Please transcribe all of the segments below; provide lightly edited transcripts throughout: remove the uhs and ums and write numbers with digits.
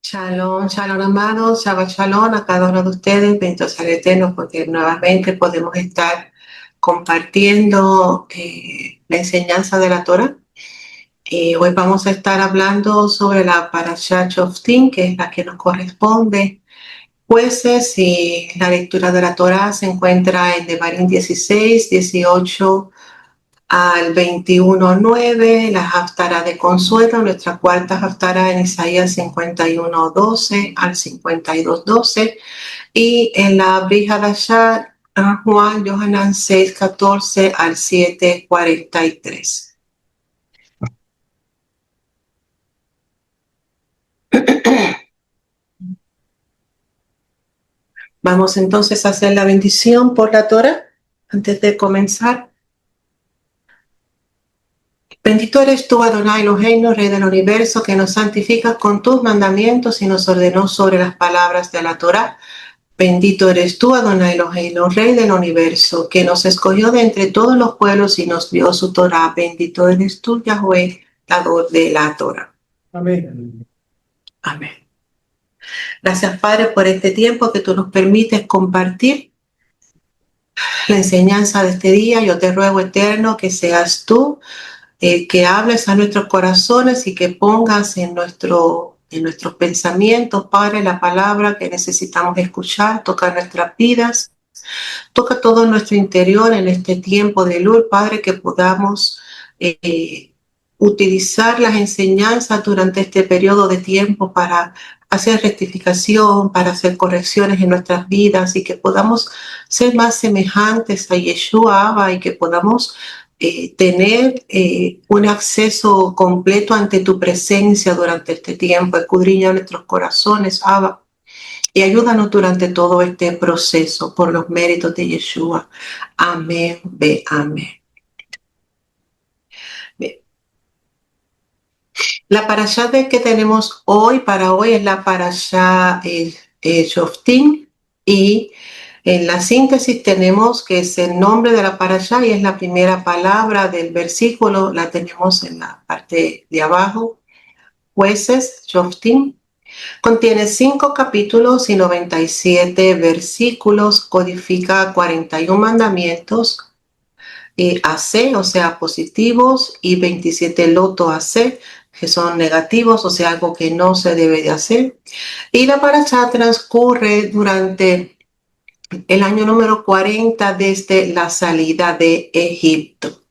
Shalom, shalom hermanos, Shabbat shalom a cada uno de ustedes, bendito sea el Eterno, porque nuevamente podemos estar compartiendo la enseñanza de la Torah. Hoy vamos a estar hablando sobre la Parashat Shoftim, que es la que nos corresponde. Jueces, y la lectura de la Torah se encuentra en Devarim 16, 18 al 21:9, la Haftará de Consuelo, nuestra cuarta Haftará en Isaías 51:12 al 52:12, y en la Brit Hadashah, Juan Yohanan 6:14 al 7:43. Vamos entonces a hacer la bendición por la Torah antes de comenzar. Bendito eres tú, Adonai Eloheinu, Rey del universo, que nos santificas con tus mandamientos y nos ordenó sobre las palabras de la Torah. Bendito eres tú, Adonai Eloheinu, Rey del universo, que nos escogió de entre todos los pueblos y nos dio su Torah. Bendito eres tú, Yahweh, dador de la Torah. Amén. Amén. Gracias, Padre, por este tiempo que tú nos permites compartir la enseñanza de este día. Yo te ruego, Eterno, que seas tú que hables a nuestros corazones y que pongas en nuestros pensamientos, Padre, la palabra que necesitamos escuchar. Toca nuestras vidas, toca todo nuestro interior en este tiempo de luz, Padre, que podamos utilizar las enseñanzas durante este periodo de tiempo para hacer rectificación, para hacer correcciones en nuestras vidas, y que podamos ser más semejantes a Yeshua, Abba, y que podamos tener un acceso completo ante tu presencia durante este tiempo. Escudriña nuestros corazones, Abba, y ayúdanos durante todo este proceso por los méritos de Yeshua. Amén, ve, amén. Bien. La parashá que tenemos hoy, para hoy, es la parashá Shoftim, y en la síntesis tenemos que es el nombre de la parashá y es la primera palabra del versículo, la tenemos en la parte de abajo. Jueces, Shoftim, contiene 5 capítulos y 97 versículos, codifica 41 mandamientos AC, o sea, positivos, y 27 loto AC, que son negativos, o sea, algo que no se debe de hacer. Y la parashá transcurre durante el año número 40 desde la salida de Egipto.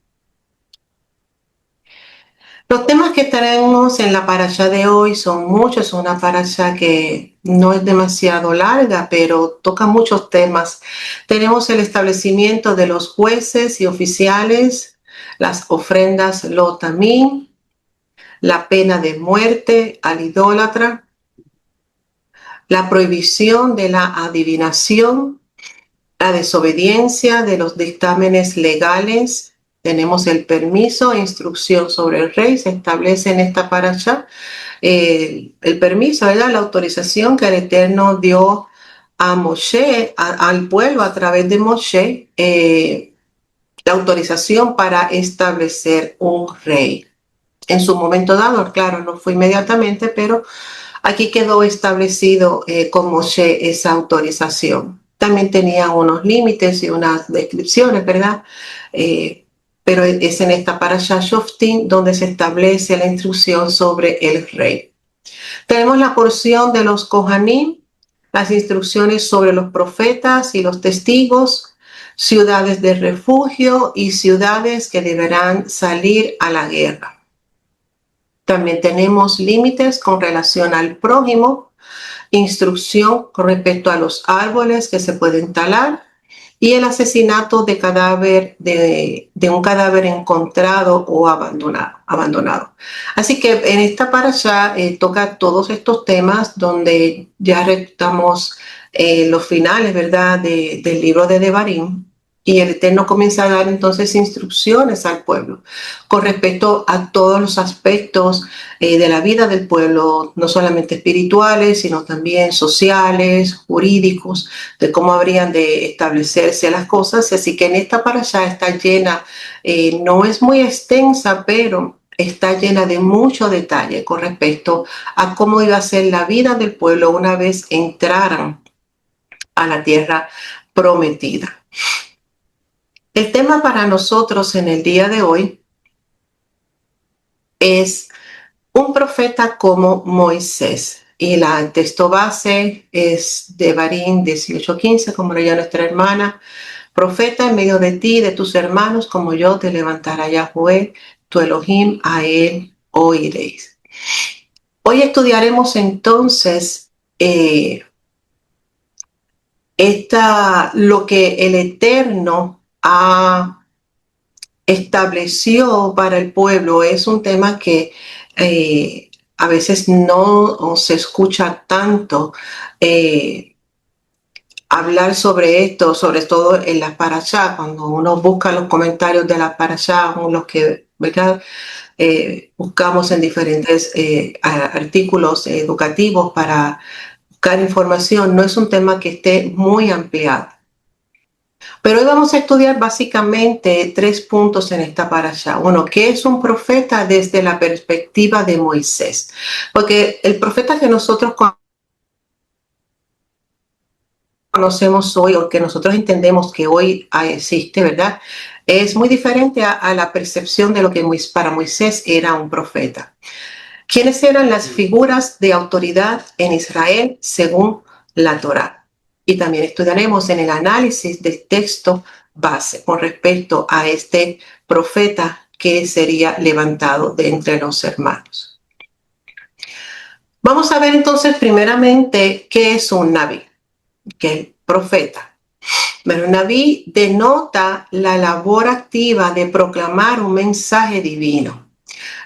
Los temas que tenemos en la parashá de hoy son muchos. Es una parashá que no es demasiado larga, pero toca muchos temas. Tenemos el establecimiento de los jueces y oficiales, las ofrendas lotamín, la pena de muerte al idólatra, la prohibición de la adivinación, la desobediencia de los dictámenes legales. Tenemos el permiso e instrucción sobre el rey. Se establece en esta parashá el permiso, ¿verdad? La autorización que el Eterno dio a Moshe, al pueblo a través de Moshe, la autorización para establecer un rey. En su momento dado, claro, no fue inmediatamente, pero aquí quedó establecido con Moshe esa autorización. También tenía unos límites y unas descripciones, ¿verdad? Pero es en esta parashá Shoftim donde se establece la instrucción sobre el rey. Tenemos la porción de los Kohanim, las instrucciones sobre los profetas y los testigos, ciudades de refugio y ciudades que deberán salir a la guerra. También tenemos límites con relación al prójimo, instrucción con respecto a los árboles que se pueden talar y el asesinato de un cadáver encontrado o abandonado. Así que en esta parasha toca todos estos temas donde ya estamos los finales, ¿verdad?, del libro de Devarim. Y el Eterno comienza a dar entonces instrucciones al pueblo con respecto a todos los aspectos de la vida del pueblo, no solamente espirituales, sino también sociales, jurídicos, de cómo habrían de establecerse las cosas. Así que en esta parasha está llena, no es muy extensa, pero está llena de mucho detalle con respecto a cómo iba a ser la vida del pueblo una vez entraran a la tierra prometida. El tema para nosotros en el día de hoy es un profeta como Moisés. Y el texto base es Devarim 18:15, como leía nuestra hermana. Profeta en medio de ti, de tus hermanos, como yo te levantará Yahweh, tu Elohim, a él oiréis. Hoy estudiaremos entonces lo que el Eterno estableció para el pueblo. Es un tema que a veces no se escucha tanto hablar sobre esto, sobre todo en las parashá, cuando uno busca los comentarios de las parashá, los que, ¿verdad?, buscamos en diferentes artículos educativos para buscar información. No es un tema que esté muy ampliado. Pero hoy vamos a estudiar básicamente 3 puntos en esta parasha. Uno, ¿qué es un profeta desde la perspectiva de Moisés? Porque el profeta que nosotros conocemos hoy, o que nosotros entendemos que hoy existe, ¿verdad?, es muy diferente a la percepción de lo que para Moisés era un profeta. ¿Quiénes eran las figuras de autoridad en Israel según la Torá? Y también estudiaremos en el análisis del texto base con respecto a este profeta que sería levantado de entre los hermanos. Vamos a ver entonces primeramente qué es un naví, que es profeta. Pero un naví denota la labor activa de proclamar un mensaje divino.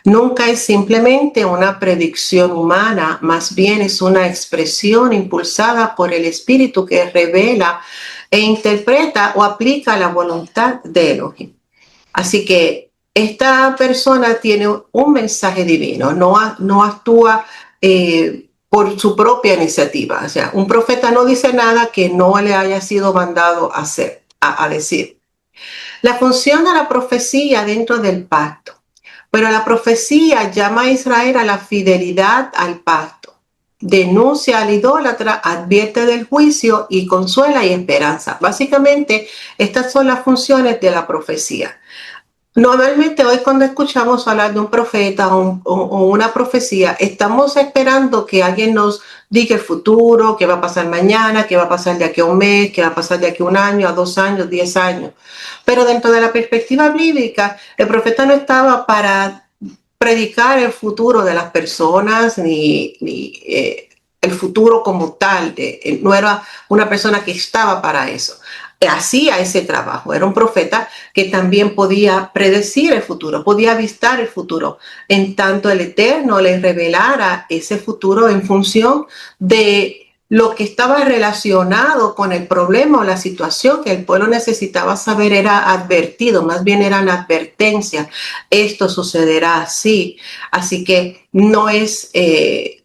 Nunca es simplemente una predicción humana, más bien es una expresión impulsada por el Espíritu que revela e interpreta o aplica la voluntad de Elohim. Así que esta persona tiene un mensaje divino, no actúa por su propia iniciativa. O sea, un profeta no dice nada que no le haya sido mandado a decir. La función de la profecía dentro del pacto. Pero la profecía llama a Israel a la fidelidad al pacto, denuncia al idólatra, advierte del juicio y consuela y esperanza. Básicamente, estas son las funciones de la profecía. Normalmente hoy cuando escuchamos hablar de un profeta o una profecía, estamos esperando que alguien nos diga el futuro, qué va a pasar mañana, qué va a pasar de aquí a un mes, qué va a pasar de aquí a un año, a 2 años, 10 años. Pero dentro de la perspectiva bíblica, el profeta no estaba para predicar el futuro de las personas ni el futuro como tal. No era una persona que estaba para eso. Hacía ese trabajo, era un profeta que también podía predecir el futuro, podía avistar el futuro, en tanto el Eterno le revelara ese futuro en función de lo que estaba relacionado con el problema o la situación que el pueblo necesitaba saber. Era advertido, más bien eran advertencias. Esto sucederá así. Así que no es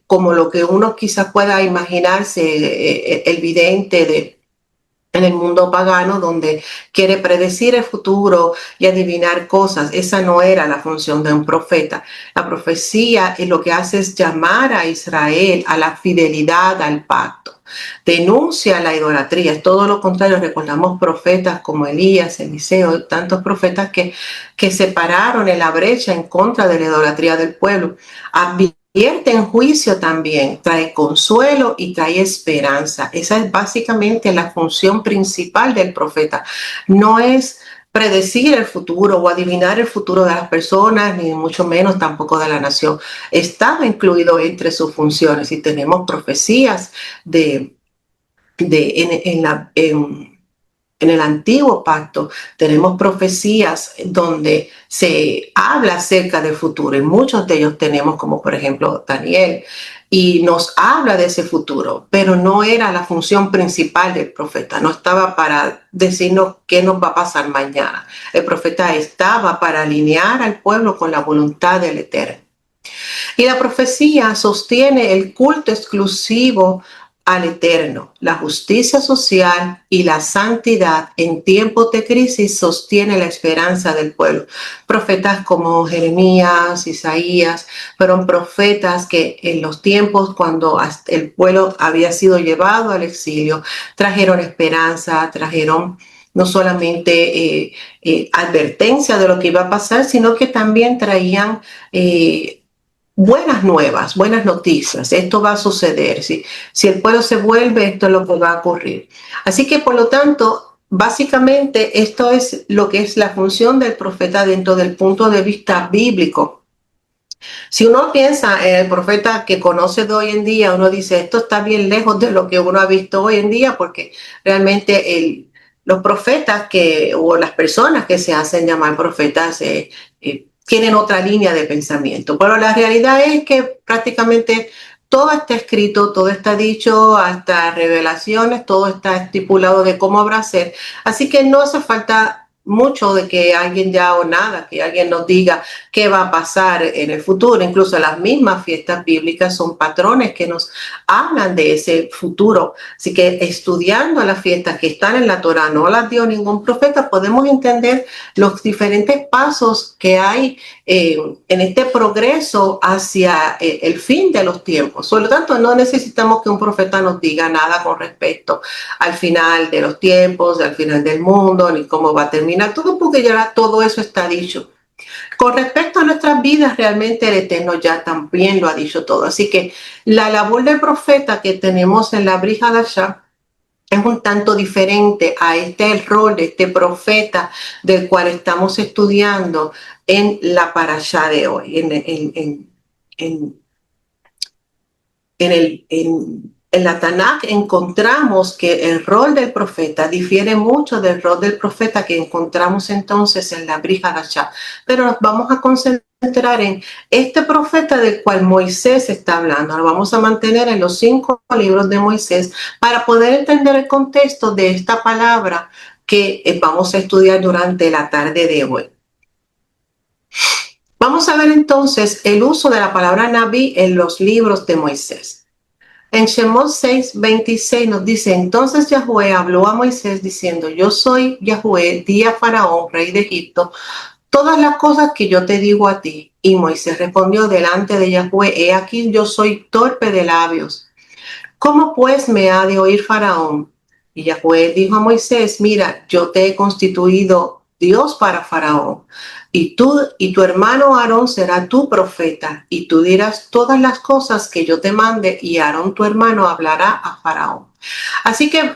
como lo que uno quizás pueda imaginarse, el vidente en el mundo pagano, donde quiere predecir el futuro y adivinar cosas. Esa no era la función de un profeta. La profecía lo que hace es llamar a Israel a la fidelidad al pacto. Denuncia la idolatría. Es todo lo contrario. Recordamos profetas como Elías, Eliseo, tantos profetas que se pararon en la brecha en contra de la idolatría del pueblo. Advierte en juicio también, trae consuelo y trae esperanza. Esa es básicamente la función principal del profeta. No es predecir el futuro o adivinar el futuro de las personas, ni mucho menos tampoco de la nación. Estaba incluido entre sus funciones y tenemos profecías en en el antiguo pacto tenemos profecías donde se habla acerca del futuro y muchos de ellos tenemos, como por ejemplo Daniel, y nos habla de ese futuro, pero no era la función principal del profeta, no estaba para decirnos qué nos va a pasar mañana. El profeta estaba para alinear al pueblo con la voluntad del Eterno. Y la profecía sostiene el culto exclusivo al Eterno. La justicia social y la santidad en tiempos de crisis sostiene la esperanza del pueblo. Profetas como Jeremías, Isaías, fueron profetas que en los tiempos cuando el pueblo había sido llevado al exilio, trajeron esperanza, trajeron no solamente advertencia de lo que iba a pasar, sino que también traían buenas nuevas, buenas noticias. Esto va a suceder. Si el pueblo se vuelve, esto es lo que va a ocurrir. Así que, por lo tanto, básicamente esto es lo que es la función del profeta dentro del punto de vista bíblico. Si uno piensa en el profeta que conoce de hoy en día, uno dice, esto está bien lejos de lo que uno ha visto hoy en día, porque realmente los profetas o las personas que se hacen llamar profetas tienen otra línea de pensamiento. Pero la realidad es que prácticamente todo está escrito, todo está dicho, hasta revelaciones, todo está estipulado de cómo habrá ser. Así que no hace falta mucho de que alguien ya o nada, que alguien nos diga qué va a pasar en el futuro. Incluso las mismas fiestas bíblicas son patrones que nos hablan de ese futuro. Así que estudiando las fiestas que están en la Torá, no las dio ningún profeta, podemos entender los diferentes pasos que hay en este progreso hacia el fin de los tiempos. Por lo tanto, no necesitamos que un profeta nos diga nada con respecto al final de los tiempos, al final del mundo, ni cómo va a terminar todo, porque ya todo eso está dicho. Con respecto a nuestras vidas, realmente el Eterno ya también lo ha dicho todo. Así que la labor del profeta que tenemos en la Brit Hadashah es un tanto diferente a este rol de este profeta del cual estamos estudiando en la parashá de hoy, en la Tanakh encontramos que el rol del profeta difiere mucho del rol del profeta que encontramos entonces en la Brit Hadashah, pero nos vamos a concentrar en este profeta del cual Moisés está hablando. Nos vamos a mantener en los 5 libros de Moisés para poder entender el contexto de esta palabra que vamos a estudiar durante la tarde de hoy. Vamos a ver entonces el uso de la palabra Naví en los libros de Moisés. En Shemot 6:26 nos dice, entonces Yahweh habló a Moisés diciendo, yo soy Yahweh, di a Faraón, rey de Egipto, todas las cosas que yo te digo a ti. Y Moisés respondió delante de Yahweh, he aquí yo soy torpe de labios. ¿Cómo pues me ha de oír Faraón? Y Yahweh dijo a Moisés, mira, yo te he constituido Dios para Faraón, y tú y tu hermano Aarón será tu profeta, y tú dirás todas las cosas que yo te mande, y Aarón tu hermano hablará a Faraón. Así que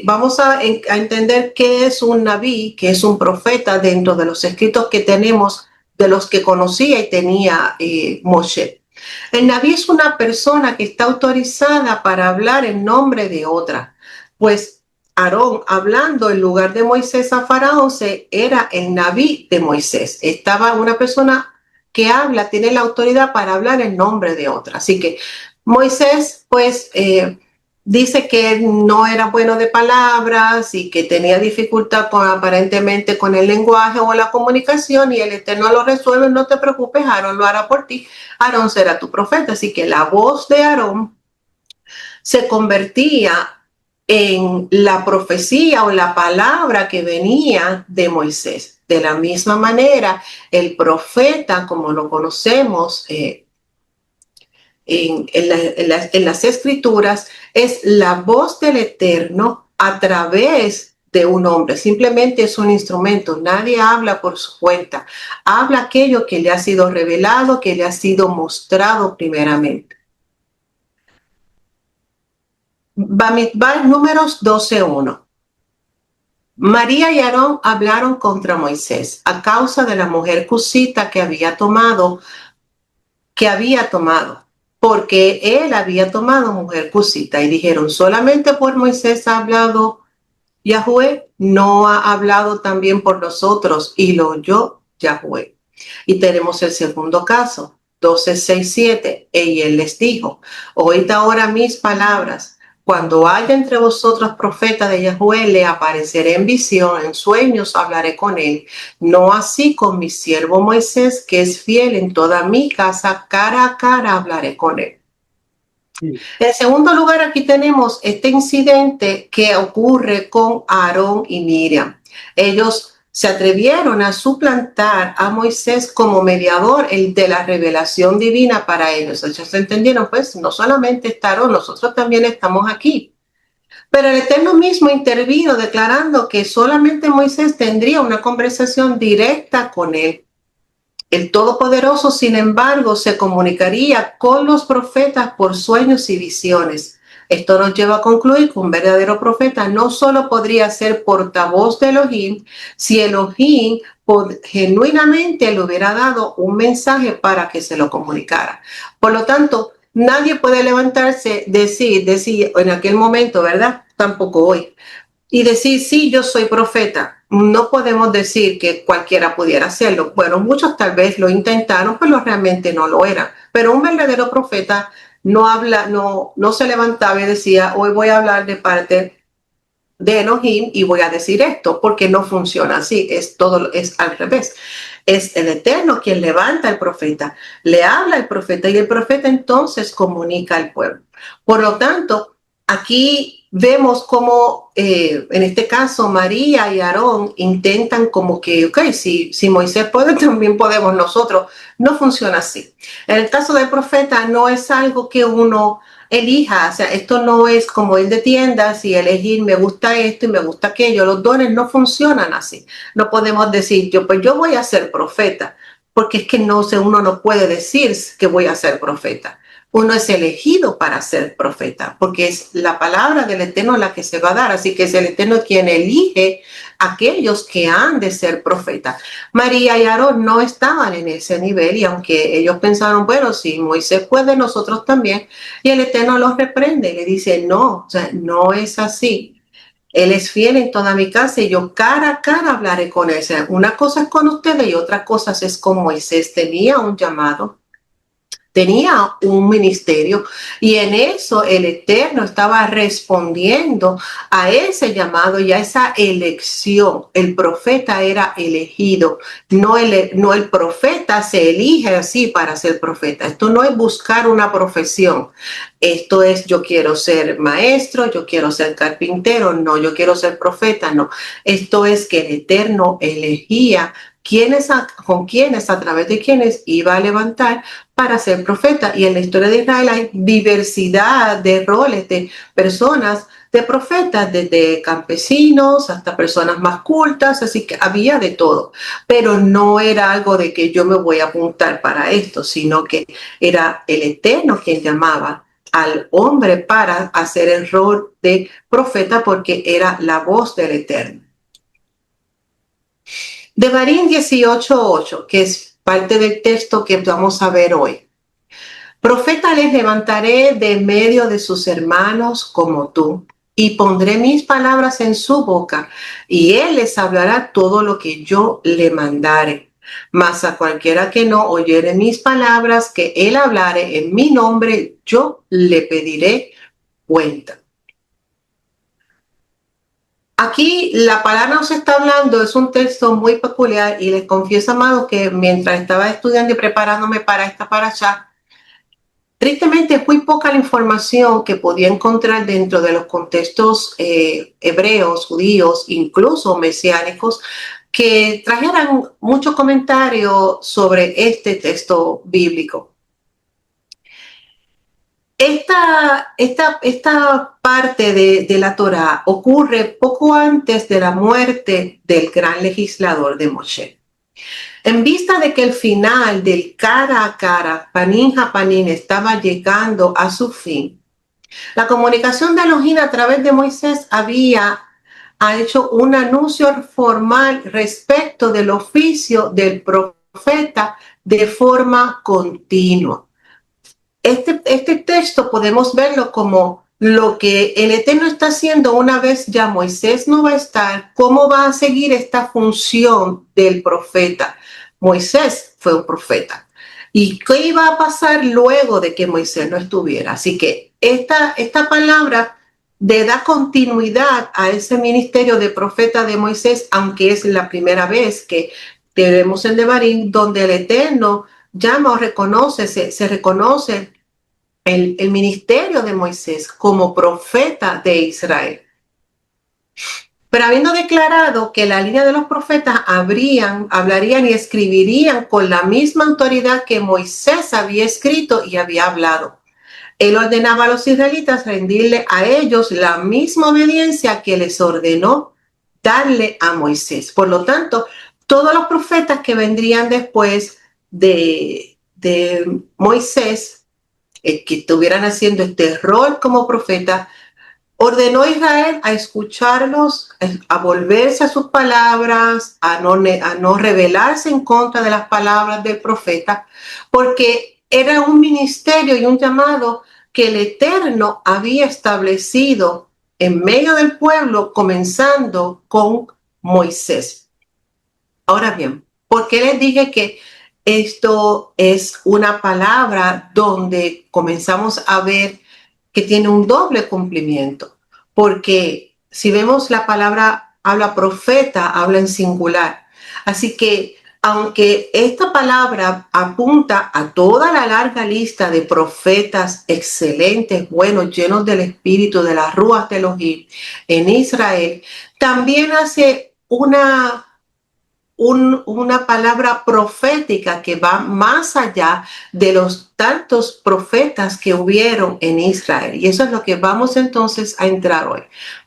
vamos a entender qué es un nabí, qué es un profeta dentro de los escritos que tenemos, de los que conocía y tenía Moshe. El nabí es una persona que está autorizada para hablar en nombre de otra, pues Aarón, hablando en lugar de Moisés a Faraón, era el nabí de Moisés. Estaba una persona que habla, tiene la autoridad para hablar en nombre de otra. Así que Moisés, pues, dice que no era bueno de palabras y que tenía dificultad aparentemente con el lenguaje o la comunicación, y el Eterno lo resuelve. No te preocupes, Aarón lo hará por ti. Aarón será tu profeta. Así que la voz de Aarón se convertía en la profecía o la palabra que venía de Moisés. De la misma manera, el profeta, como lo conocemos en las escrituras, es la voz del Eterno a través de un hombre. Simplemente es un instrumento. Nadie habla por su cuenta. Habla aquello que le ha sido revelado, que le ha sido mostrado primeramente. Bamidbar, Números 12:1. María y Aarón hablaron contra Moisés a causa de la mujer cusita que había tomado, porque él había tomado mujer cusita, y dijeron, solamente por Moisés ha hablado Yahweh no ha hablado también por nosotros y lo oyó Yahweh. Y tenemos el segundo caso, 12:6-7, y él les dijo, oíd ahora mis palabras. Cuando haya entre vosotros profeta de Yahweh, le apareceré en visión, en sueños hablaré con él. No así con mi siervo Moisés, que es fiel en toda mi casa, cara a cara hablaré con él. En segundo lugar, aquí tenemos este incidente que ocurre con Aarón y Miriam. Ellos se atrevieron a suplantar a Moisés como mediador de la revelación divina para ellos. Ellos entendieron, pues, no solamente está Aarón, nosotros también estamos aquí. Pero el Eterno mismo intervino declarando que solamente Moisés tendría una conversación directa con él. El Todopoderoso, sin embargo, se comunicaría con los profetas por sueños y visiones. Esto nos lleva a concluir que un verdadero profeta no solo podría ser portavoz de Elohim, si Elohim genuinamente le hubiera dado un mensaje para que se lo comunicara. Por lo tanto, nadie puede levantarse, decir en aquel momento, ¿verdad? Tampoco hoy. Y decir, sí, yo soy profeta. No podemos decir que cualquiera pudiera hacerlo. Bueno, muchos tal vez lo intentaron, pero realmente no lo eran. Pero un verdadero profeta no se levantaba y decía, hoy voy a hablar de parte de Elohim y voy a decir esto, porque no funciona así. Es al revés. Es el Eterno quien levanta al profeta, le habla al profeta y el profeta entonces comunica al pueblo. Por lo tanto, aquí vemos cómo en este caso María y Aarón intentan como que, ok, si Moisés puede, también podemos nosotros. No funciona así. En el caso del profeta no es algo que uno elija, o sea, esto no es como ir de tiendas y elegir me gusta esto y me gusta aquello. Los dones no funcionan así. No podemos decir yo voy a ser profeta, porque es que uno no puede decir que voy a ser profeta. Uno es elegido para ser profeta, porque es la palabra del Eterno la que se va a dar. Así que es el Eterno quien elige a aquellos que han de ser profetas. María y Aarón no estaban en ese nivel y aunque ellos pensaron, bueno, si Moisés puede, nosotros también. Y el Eterno los reprende y le dice, no, o sea, no es así. Él es fiel en toda mi casa y yo cara a cara hablaré con él. O sea, una cosa es con ustedes y otra cosa es con Moisés. Tenía un llamado, tenía un ministerio y en eso el Eterno estaba respondiendo a ese llamado y a esa elección. El profeta era elegido, no el profeta se elige así para ser profeta. Esto no es buscar una profesión. Esto es yo quiero ser maestro, yo quiero ser carpintero, no, yo quiero ser profeta, no. Esto es que el Eterno elegía con quienes, a través de quienes iba a levantar para ser profeta. Y en la historia de Israel hay diversidad de roles de personas, de profetas, desde campesinos hasta personas más cultas, así que había de todo. Pero no era algo de que yo me voy a apuntar para esto, sino que era el Eterno quien llamaba al hombre para hacer el rol de profeta porque era la voz del Eterno. Devarim 18:8, que es parte del texto que vamos a ver hoy. Profeta les levantaré de medio de sus hermanos como tú, y pondré mis palabras en su boca, y él les hablará todo lo que yo le mandare. Mas a cualquiera que no oyere mis palabras, que él hablare en mi nombre, yo le pediré cuenta. Aquí la palabra nos está hablando, es un texto muy peculiar y les confieso, amados, que mientras estaba estudiando y preparándome para esta parashá, tristemente es muy poca la información que podía encontrar dentro de los contextos hebreos, judíos, incluso mesiánicos, que trajeran mucho comentario sobre este texto bíblico. Esta parte de la Torá ocurre poco antes de la muerte del gran legislador de Moshe. En vista de que el final del cara a cara, panín a panín, estaba llegando a su fin, la comunicación de Elohim a través de Moisés ha hecho un anuncio formal respecto del oficio del profeta de forma continua. Este texto podemos verlo como lo que el Eterno está haciendo una vez ya Moisés no va a estar, ¿cómo va a seguir esta función del profeta? Moisés fue un profeta. ¿Y qué iba a pasar luego de que Moisés no estuviera? Así que esta palabra le da continuidad a ese ministerio de profeta de Moisés, aunque es la primera vez que tenemos en Devarim, donde el Eterno llama o reconoce, se reconoce el ministerio de Moisés como profeta de Israel. Pero habiendo declarado que la línea de los profetas hablarían y escribirían con la misma autoridad que Moisés había escrito y había hablado, él ordenaba a los israelitas rendirle a ellos la misma obediencia que les ordenó darle a Moisés. Por lo tanto, todos los profetas que vendrían después de Moisés, que estuvieran haciendo este rol como profeta, ordenó a Israel a escucharlos, a volverse a sus palabras, a no rebelarse en contra de las palabras del profeta, porque era un ministerio y un llamado que el Eterno había establecido en medio del pueblo, comenzando con Moisés. Ahora bien, ¿por qué les dije que esto es una palabra donde comenzamos a ver que tiene un doble cumplimiento? Porque si vemos la palabra habla profeta, habla en singular. Así que aunque esta palabra apunta a toda la larga lista de profetas excelentes, buenos, llenos del espíritu de las Ruach de Elohim en Israel, también hace una palabra profética que va más allá de los tantos profetas que hubieron en Israel. Y eso es lo que vamos entonces a entrar hoy.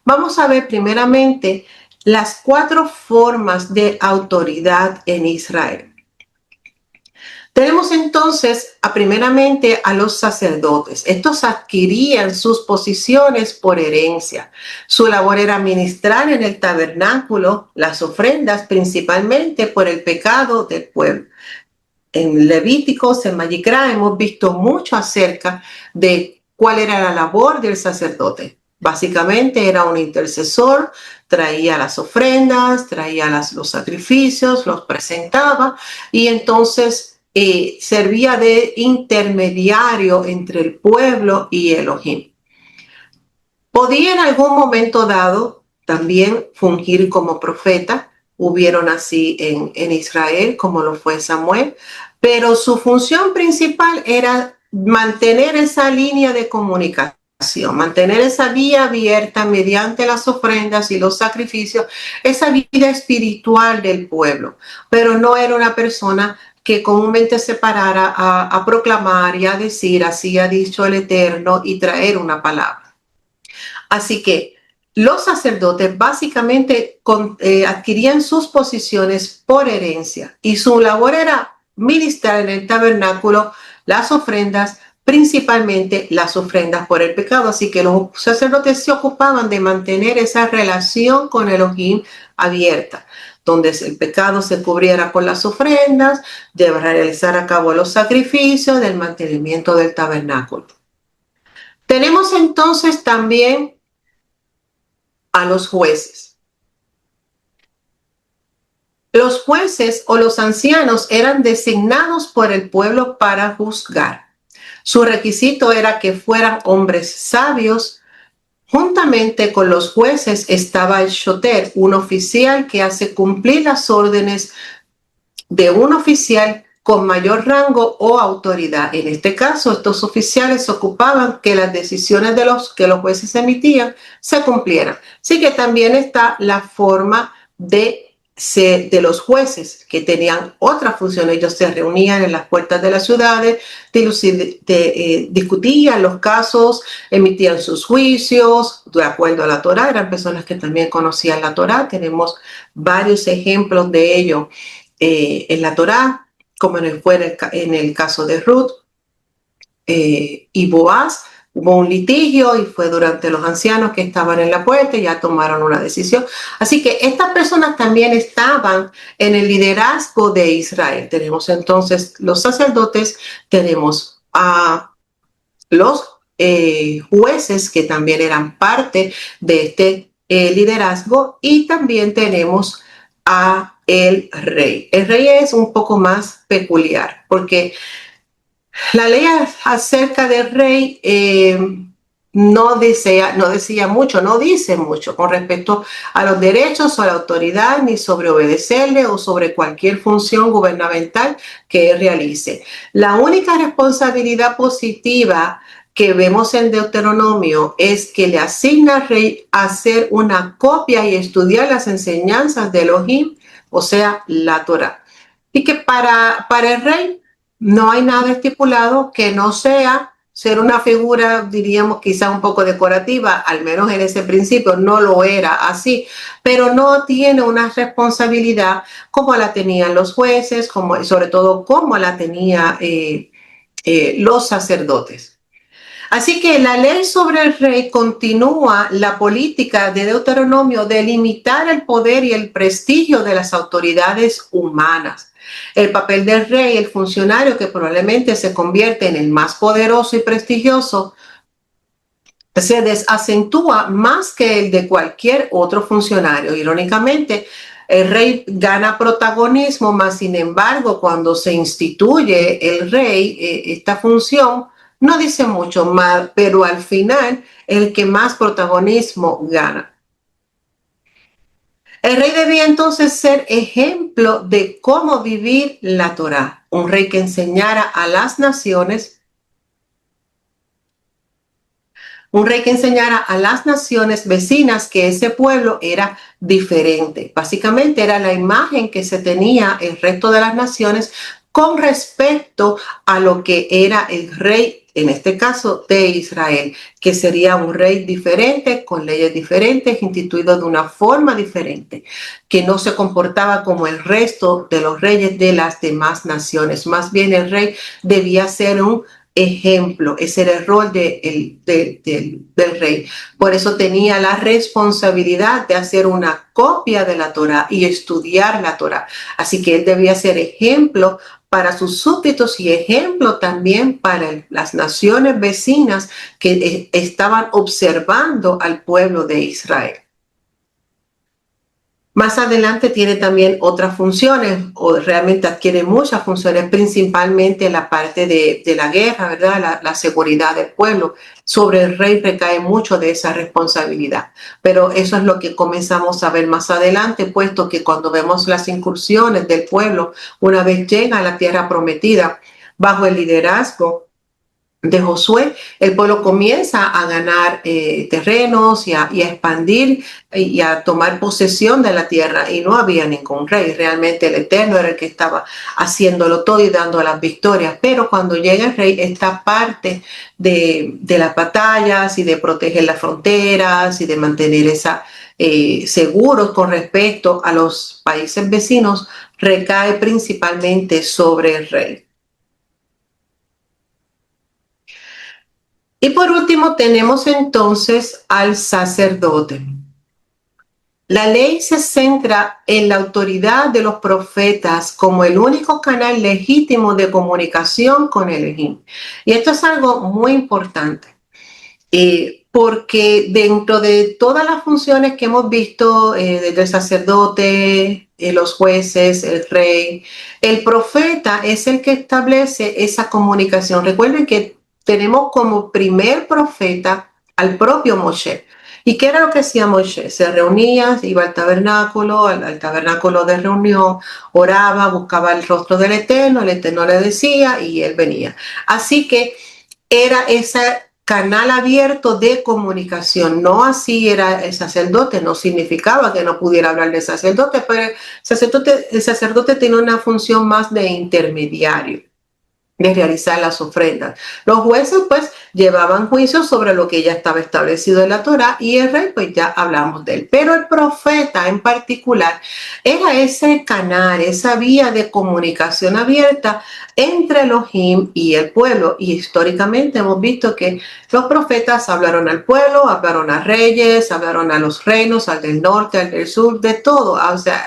Vamos a ver primeramente las 4 formas de autoridad en Israel. Tenemos entonces primeramente a los sacerdotes. Estos adquirían sus posiciones por herencia. Su labor era ministrar en el tabernáculo las ofrendas, principalmente por el pecado del pueblo. En Levíticos, en Mayikra, hemos visto mucho acerca de cuál era la labor del sacerdote. Básicamente era un intercesor, traía las ofrendas, traía los sacrificios, los presentaba y entonces servía de intermediario entre el pueblo y Elohim. Podía en algún momento dado también fungir como profeta. Hubieron así en Israel, como lo fue Samuel, pero su función principal era mantener esa línea de comunicación, mantener esa vía abierta mediante las ofrendas y los sacrificios, esa vida espiritual del pueblo, pero no era una persona que comúnmente se parara a proclamar y a decir, así ha dicho el Eterno, y traer una palabra. Así que los sacerdotes básicamente adquirían sus posiciones por herencia y su labor era ministrar en el tabernáculo las ofrendas, principalmente las ofrendas por el pecado. Así que los sacerdotes se ocupaban de mantener esa relación con Elohim abierta, donde el pecado se cubriera con las ofrendas, de realizar a cabo los sacrificios, del mantenimiento del tabernáculo. Tenemos entonces también a los jueces. Los jueces o los ancianos eran designados por el pueblo para juzgar. Su requisito era que fueran hombres sabios. Juntamente con los jueces estaba el shoter, un oficial que hace cumplir las órdenes de un oficial con mayor rango o autoridad. En este caso, estos oficiales ocupaban que las decisiones que los jueces emitían se cumplieran. Así que también está la forma de los jueces, que tenían otra función. Ellos se reunían en las puertas de las ciudades, discutían los casos, emitían sus juicios de acuerdo a la Torá. Eran personas que también conocían la Torá. Tenemos varios ejemplos de ello en la Torá, como fue en el caso de Ruth y Boaz. Hubo un litigio y fue durante los ancianos que estaban en la puerta y ya tomaron una decisión. Así que estas personas también estaban en el liderazgo de Israel. Tenemos entonces los sacerdotes, tenemos a los jueces que también eran parte de este liderazgo, y también tenemos a el rey. El rey es un poco más peculiar porque la ley acerca del rey no decía mucho, no dice mucho con respecto a los derechos o a la autoridad, ni sobre obedecerle o sobre cualquier función gubernamental que él realice. La única responsabilidad positiva que vemos en Deuteronomio es que le asigna al rey hacer una copia y estudiar las enseñanzas de Elohim, o sea, la Torah. Y que para el rey no hay nada estipulado que no sea ser una figura, diríamos, quizá un poco decorativa, al menos en ese principio no lo era así, pero no tiene una responsabilidad como la tenían los jueces, como, sobre todo como la tenía los sacerdotes. Así que la ley sobre el rey continúa la política de Deuteronomio de limitar el poder y el prestigio de las autoridades humanas. El papel del rey, el funcionario que probablemente se convierte en el más poderoso y prestigioso, se desacentúa más que el de cualquier otro funcionario. Irónicamente, el rey gana protagonismo, mas sin embargo, cuando se instituye el rey, esta función, no dice mucho más, pero al final el que más protagonismo gana. El rey debía entonces ser ejemplo de cómo vivir la Torá, un rey que enseñara a las naciones vecinas que ese pueblo era diferente. Básicamente era la imagen que se tenía el resto de las naciones con respecto a lo que era el rey, en este caso de Israel, que sería un rey diferente, con leyes diferentes, instituido de una forma diferente, que no se comportaba como el resto de los reyes de las demás naciones. Más bien el rey debía ser un ejemplo, ese era el rol del rey. Por eso tenía la responsabilidad de hacer una copia de la Torá y estudiar la Torá. Así que él debía ser ejemplo para sus súbditos y ejemplo también para las naciones vecinas que estaban observando al pueblo de Israel. Más adelante tiene también otras funciones, o realmente adquiere muchas funciones, principalmente en la parte de la guerra, ¿verdad? La seguridad del pueblo. Sobre el rey recae mucho de esa responsabilidad. Pero eso es lo que comenzamos a ver más adelante, puesto que cuando vemos las incursiones del pueblo, una vez llega a la tierra prometida, bajo el liderazgo de Josué, el pueblo comienza a ganar terrenos y a expandir y a tomar posesión de la tierra, y no había ningún rey. Realmente el Eterno era el que estaba haciéndolo todo y dando las victorias. Pero cuando llega el rey, esta parte de las batallas y de proteger las fronteras y de mantener seguros con respecto a los países vecinos recae principalmente sobre el rey. Y por último tenemos entonces al sacerdote. La ley se centra en la autoridad de los profetas como el único canal legítimo de comunicación con Elohim. Y esto es algo muy importante, porque dentro de todas las funciones que hemos visto, desde el sacerdote, los jueces, el rey, el profeta es el que establece esa comunicación. Recuerden que tenemos como primer profeta al propio Moshe. ¿Y qué era lo que hacía Moshe? Se reunía, iba al tabernáculo de reunión, oraba, buscaba el rostro del Eterno, el Eterno le decía y él venía. Así que era ese canal abierto de comunicación. No así era el sacerdote, no significaba que no pudiera hablar del sacerdote, pero el sacerdote tiene una función más de intermediario, de realizar las ofrendas. Los jueces pues llevaban juicios sobre lo que ya estaba establecido en la Torá, y el rey pues ya hablamos de él. Pero el profeta en particular era ese canal, esa vía de comunicación abierta entre Elohim y el pueblo. Y históricamente hemos visto que los profetas hablaron al pueblo, hablaron a reyes, hablaron a los reinos, al del norte, al del sur, de todo. O sea,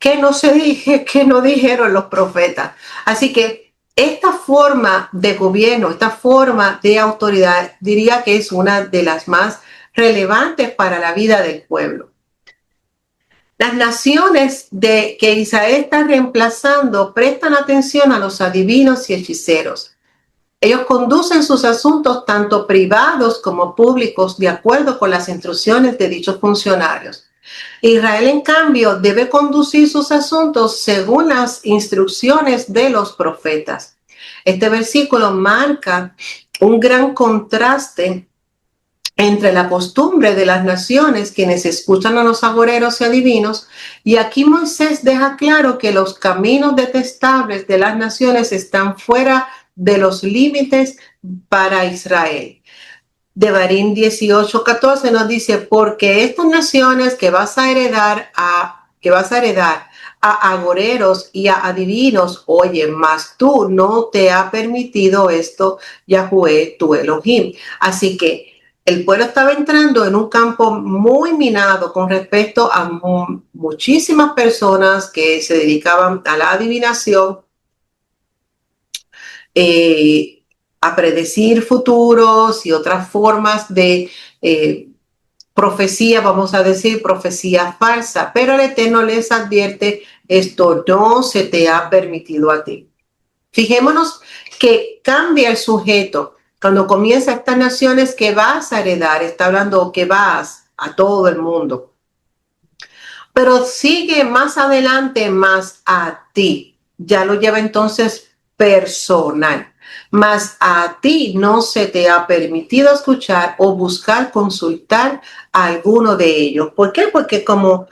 que no dijeron los profetas. Así que Esta forma de gobierno, esta forma de autoridad, diría que es una de las más relevantes para la vida del pueblo. Las naciones que Israel está reemplazando prestan atención a los adivinos y hechiceros. Ellos conducen sus asuntos tanto privados como públicos de acuerdo con las instrucciones de dichos funcionarios. Israel, en cambio, debe conducir sus asuntos según las instrucciones de los profetas. Este versículo marca un gran contraste entre la costumbre de las naciones, quienes escuchan a los agoreros y adivinos, y aquí Moisés deja claro que los caminos detestables de las naciones están fuera de los límites para Israel. Devarim 18:14 nos dice, porque estas naciones que vas a heredar a agoreros y a adivinos, oye, mas tú no te ha permitido esto, Yahuwah tu Elohim. Así que el pueblo estaba entrando en un campo muy minado con respecto a muchísimas personas que se dedicaban a la adivinación, a predecir futuros y otras formas de profecía, vamos a decir, profecía falsa. Pero el Eterno les advierte, esto no se te ha permitido a ti. Fijémonos que cambia el sujeto. Cuando comienza estas naciones que vas a heredar, está hablando que vas a todo el mundo. Pero sigue más adelante, más a ti. Ya lo lleva entonces personal. Mas a ti no se te ha permitido escuchar o buscar consultar a alguno de ellos. ¿Por qué? Porque como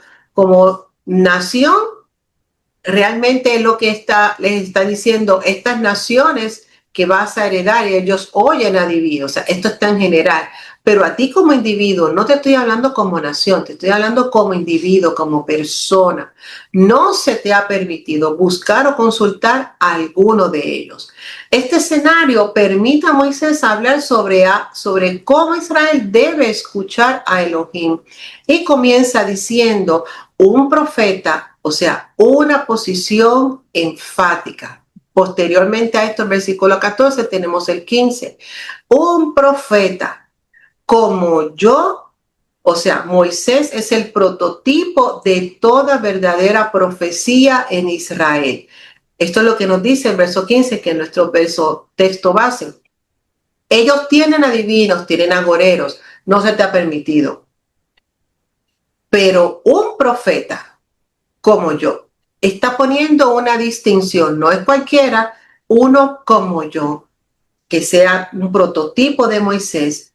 nación, realmente es lo que les está diciendo estas naciones que vas a heredar, y ellos oyen adivinos. O sea, esto está en general. Pero a ti como individuo, no te estoy hablando como nación, te estoy hablando como individuo, como persona. No se te ha permitido buscar o consultar a alguno de ellos. Este escenario permite a Moisés hablar sobre cómo Israel debe escuchar a Elohim. Y comienza diciendo, un profeta, o sea, una posición enfática. Posteriormente a esto, el versículo 14, tenemos el 15. Un profeta como yo, o sea, Moisés es el prototipo de toda verdadera profecía en Israel. Esto es lo que nos dice el verso 15, que es nuestro texto base. Ellos tienen adivinos, tienen agoreros, no se te ha permitido. Pero un profeta como yo está poniendo una distinción, no es cualquiera, uno como yo, que sea un prototipo de Moisés,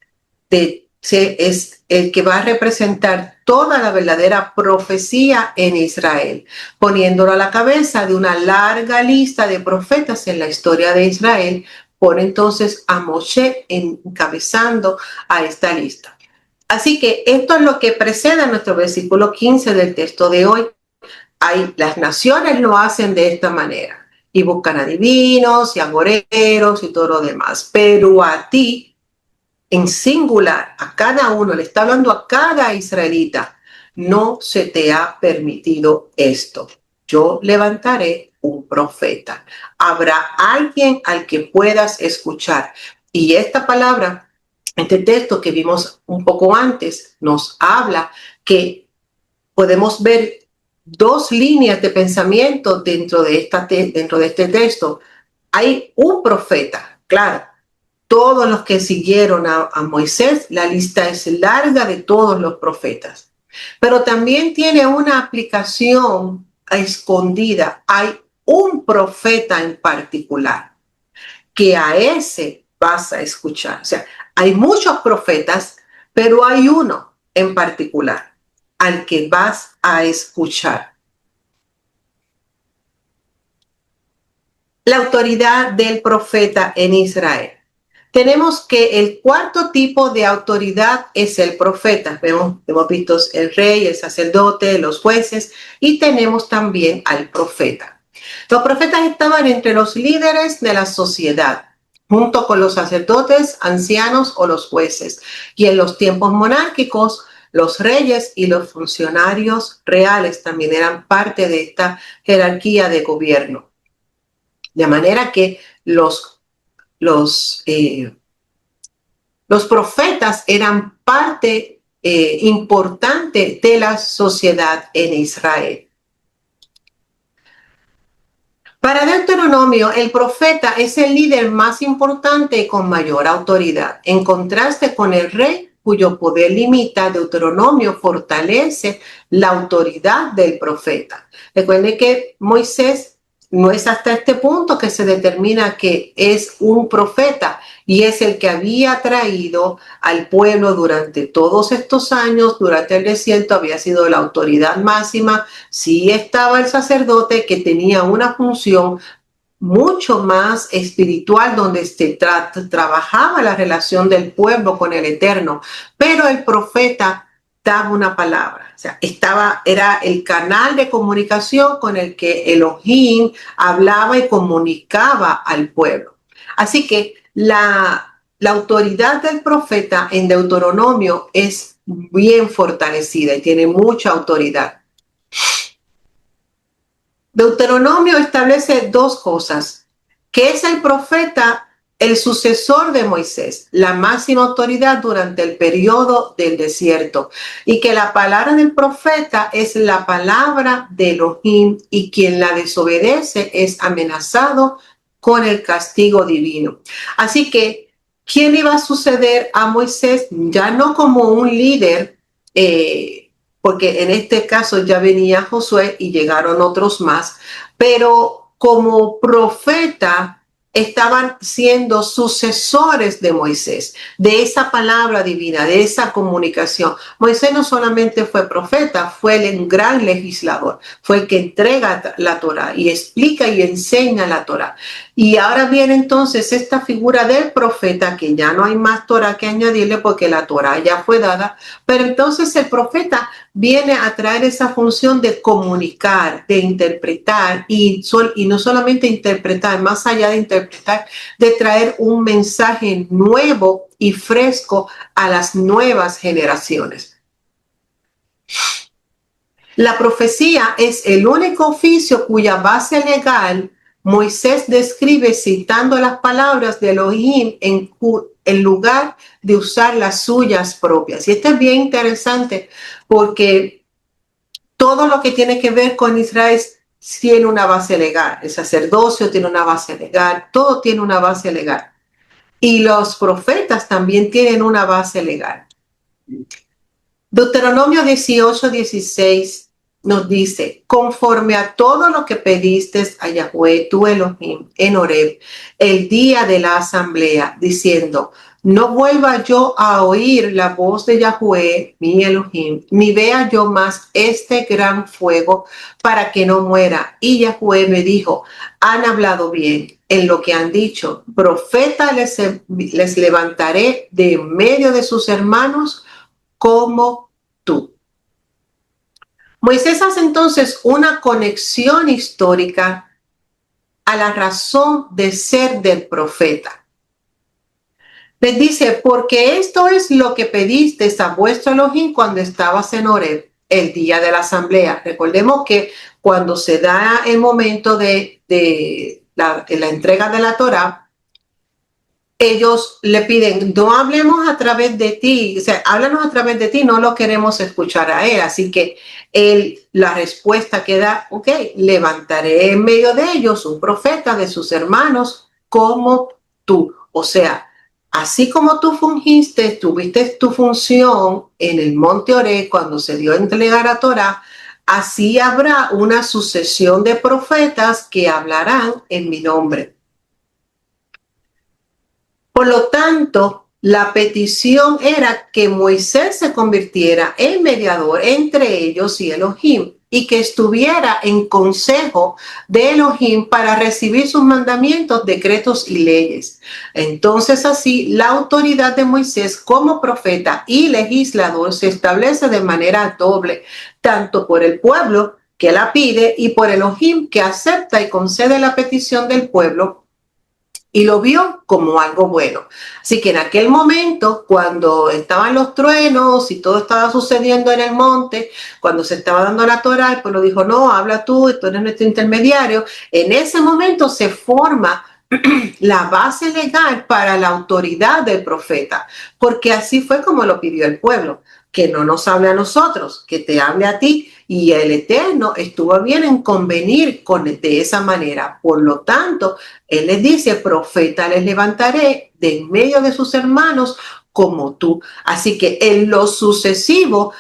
es el que va a representar toda la verdadera profecía en Israel, poniéndolo a la cabeza de una larga lista de profetas en la historia de Israel. Pone entonces a Moshe encabezando a esta lista. Así que esto es lo que precede a nuestro versículo 15 del texto de hoy. Las naciones lo hacen de esta manera y buscan adivinos y agoreros y todo lo demás, pero a ti en singular, a cada uno, le está hablando a cada israelita, no se te ha permitido esto. Yo levantaré un profeta. Habrá alguien al que puedas escuchar. Y esta palabra, este texto que vimos un poco antes, nos habla que podemos ver dos líneas de pensamiento dentro de este texto. Hay un profeta, claro. Todos los que siguieron a Moisés, la lista es larga de todos los profetas. Pero también tiene una aplicación escondida. Hay un profeta en particular que a ese vas a escuchar. O sea, hay muchos profetas, pero hay uno en particular al que vas a escuchar. La autoridad del profeta en Israel. Tenemos que el cuarto tipo de autoridad es el profeta. Hemos visto el rey, el sacerdote, los jueces, y tenemos también al profeta. Los profetas estaban entre los líderes de la sociedad, junto con los sacerdotes, ancianos o los jueces. Y en los tiempos monárquicos, los reyes y los funcionarios reales también eran parte de esta jerarquía de gobierno. De manera que los, los, eh, los profetas eran parte importante de la sociedad en Israel. Para Deuteronomio, el profeta es el líder más importante y con mayor autoridad. En contraste con el rey, cuyo poder limita, Deuteronomio fortalece la autoridad del profeta. Recuerden que Moisés no es hasta este punto que se determina que es un profeta y es el que había traído al pueblo durante todos estos años, durante el desierto, había sido la autoridad máxima. Sí estaba el sacerdote que tenía una función mucho más espiritual donde se trabajaba la relación del pueblo con el Eterno, pero el profeta daba una palabra, o sea, era el canal de comunicación con el que Elohim hablaba y comunicaba al pueblo. Así que la autoridad del profeta en Deuteronomio es bien fortalecida y tiene mucha autoridad. Deuteronomio establece dos cosas, que es el profeta, el sucesor de Moisés, la máxima autoridad durante el periodo del desierto, y que la palabra del profeta es la palabra de Elohim y quien la desobedece es amenazado con el castigo divino. Así que, ¿quién iba a suceder a Moisés? Ya no como un líder, porque en este caso ya venía Josué y llegaron otros más, pero como profeta estaban siendo sucesores de Moisés, de esa palabra divina, de esa comunicación. Moisés no solamente fue profeta, fue el gran legislador, fue el que entrega la Torá y explica y enseña la Torá. Y ahora viene entonces esta figura del profeta, que ya no hay más Torá que añadirle porque la Torá ya fue dada, pero entonces el profeta viene a traer esa función de comunicar, de interpretar y no solamente interpretar, más allá de interpretar, de traer un mensaje nuevo y fresco a las nuevas generaciones. La profecía es el único oficio cuya base legal Moisés describe citando las palabras de Elohim en lugar de usar las suyas propias. Y esto es bien interesante porque todo lo que tiene que ver con Israel tiene una base legal. El sacerdocio tiene una base legal, todo tiene una base legal. Y los profetas también tienen una base legal. Deuteronomio 18:16 nos dice, conforme a todo lo que pediste a Yahweh, tu Elohim, en Horeb, el día de la asamblea, diciendo, no vuelva yo a oír la voz de Yahweh, mi Elohim, ni vea yo más este gran fuego para que no muera. Y Yahweh me dijo, han hablado bien en lo que han dicho, profeta les levantaré de en medio de sus hermanos como tú. Moisés hace entonces una conexión histórica a la razón de ser del profeta. Les dice, porque esto es lo que pediste a vuestro Elohim cuando estabas en Horeb, el día de la asamblea. Recordemos que cuando se da el momento de la entrega de la Torá, ellos le piden, no hablemos a través de ti, o sea, háblanos a través de ti, no lo queremos escuchar a él. Así que la respuesta que da, ok, levantaré en medio de ellos un profeta de sus hermanos como tú. O sea, así como tú fungiste, tuviste tu función en el monte Horeb cuando se dio a entregar a Torá, así habrá una sucesión de profetas que hablarán en mi nombre. Por lo tanto, la petición era que Moisés se convirtiera en mediador entre ellos y Elohim y que estuviera en consejo de Elohim para recibir sus mandamientos, decretos y leyes. Entonces así la autoridad de Moisés como profeta y legislador se establece de manera doble, tanto por el pueblo que la pide y por Elohim que acepta y concede la petición del pueblo y lo vio como algo bueno. Así que en aquel momento, cuando estaban los truenos y todo estaba sucediendo en el monte, cuando se estaba dando la Torá, pues lo dijo, no, habla tú eres nuestro intermediario. En ese momento se forma la base legal para la autoridad del profeta, porque así fue como lo pidió el pueblo, que no nos hable a nosotros, que te hable a ti, y el Eterno estuvo bien en convenir de esa manera. Por lo tanto, Él les dice, profeta les levantaré de en medio de sus hermanos como tú. Así que en lo sucesivo,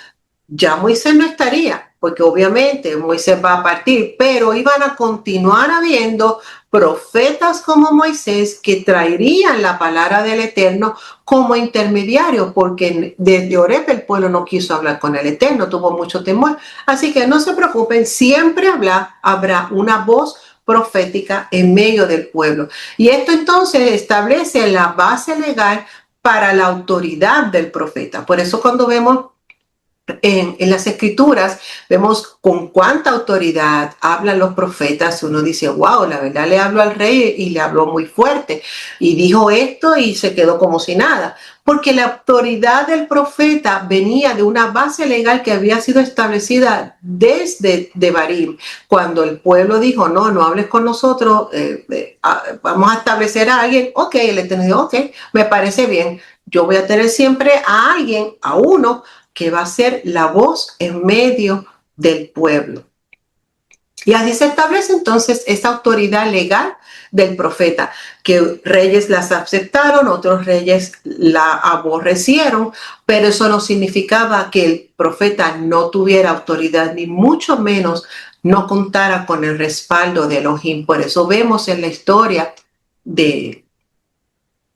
ya Moisés no estaría, porque obviamente Moisés va a partir, pero iban a continuar habiendo profetas como Moisés que traerían la palabra del Eterno como intermediario, porque desde Oreb el pueblo no quiso hablar con el Eterno, tuvo mucho temor. Así que no se preocupen, siempre habrá una voz profética en medio del pueblo. Y esto entonces establece la base legal para la autoridad del profeta. Por eso cuando vemos en las escrituras, vemos con cuánta autoridad hablan los profetas. Uno dice, wow, la verdad le habló al rey y le habló muy fuerte. Y dijo esto y se quedó como si nada. Porque la autoridad del profeta venía de una base legal que había sido establecida desde Devarim. Cuando el pueblo dijo, no, no hables con nosotros, vamos a establecer a alguien. Ok, el Eterno dijo, ok, me parece bien. Yo voy a tener siempre a alguien, a uno, que va a ser la voz en medio del pueblo. Y así se establece entonces esa autoridad legal del profeta, que reyes las aceptaron, otros reyes la aborrecieron, pero eso no significaba que el profeta no tuviera autoridad, ni mucho menos no contara con el respaldo de Elohim. Por eso vemos en la historia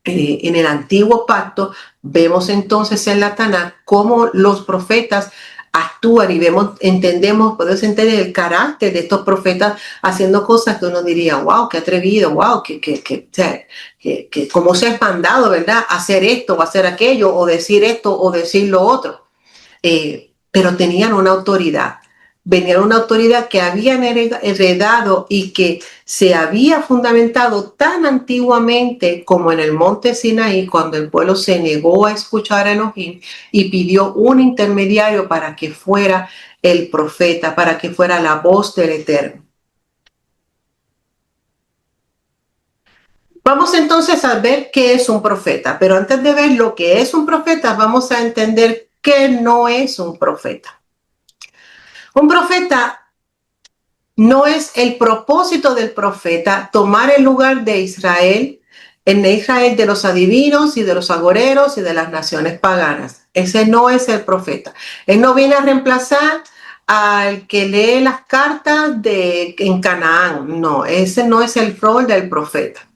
en el antiguo pacto, vemos entonces en la Tanakh cómo los profetas actúan y entendemos, podemos entender el carácter de estos profetas haciendo cosas que uno diría, wow, qué atrevido, wow, que cómo se ha mandado, ¿verdad? Hacer esto o hacer aquello, o decir esto o decir lo otro. Pero tenían una autoridad. Venía una autoridad que habían heredado y que se había fundamentado tan antiguamente como en el monte Sinaí, cuando el pueblo se negó a escuchar a Elohim y pidió un intermediario para que fuera el profeta, para que fuera la voz del Eterno. Vamos entonces a ver qué es un profeta, pero antes de ver lo que es un profeta, vamos a entender qué no es un profeta. Un profeta no es el propósito del profeta tomar el lugar de Israel, en Israel de los adivinos y de los agoreros y de las naciones paganas. Ese no es el profeta. Él no viene a reemplazar al que lee las cartas en Canaán. No, ese no es el rol del profeta.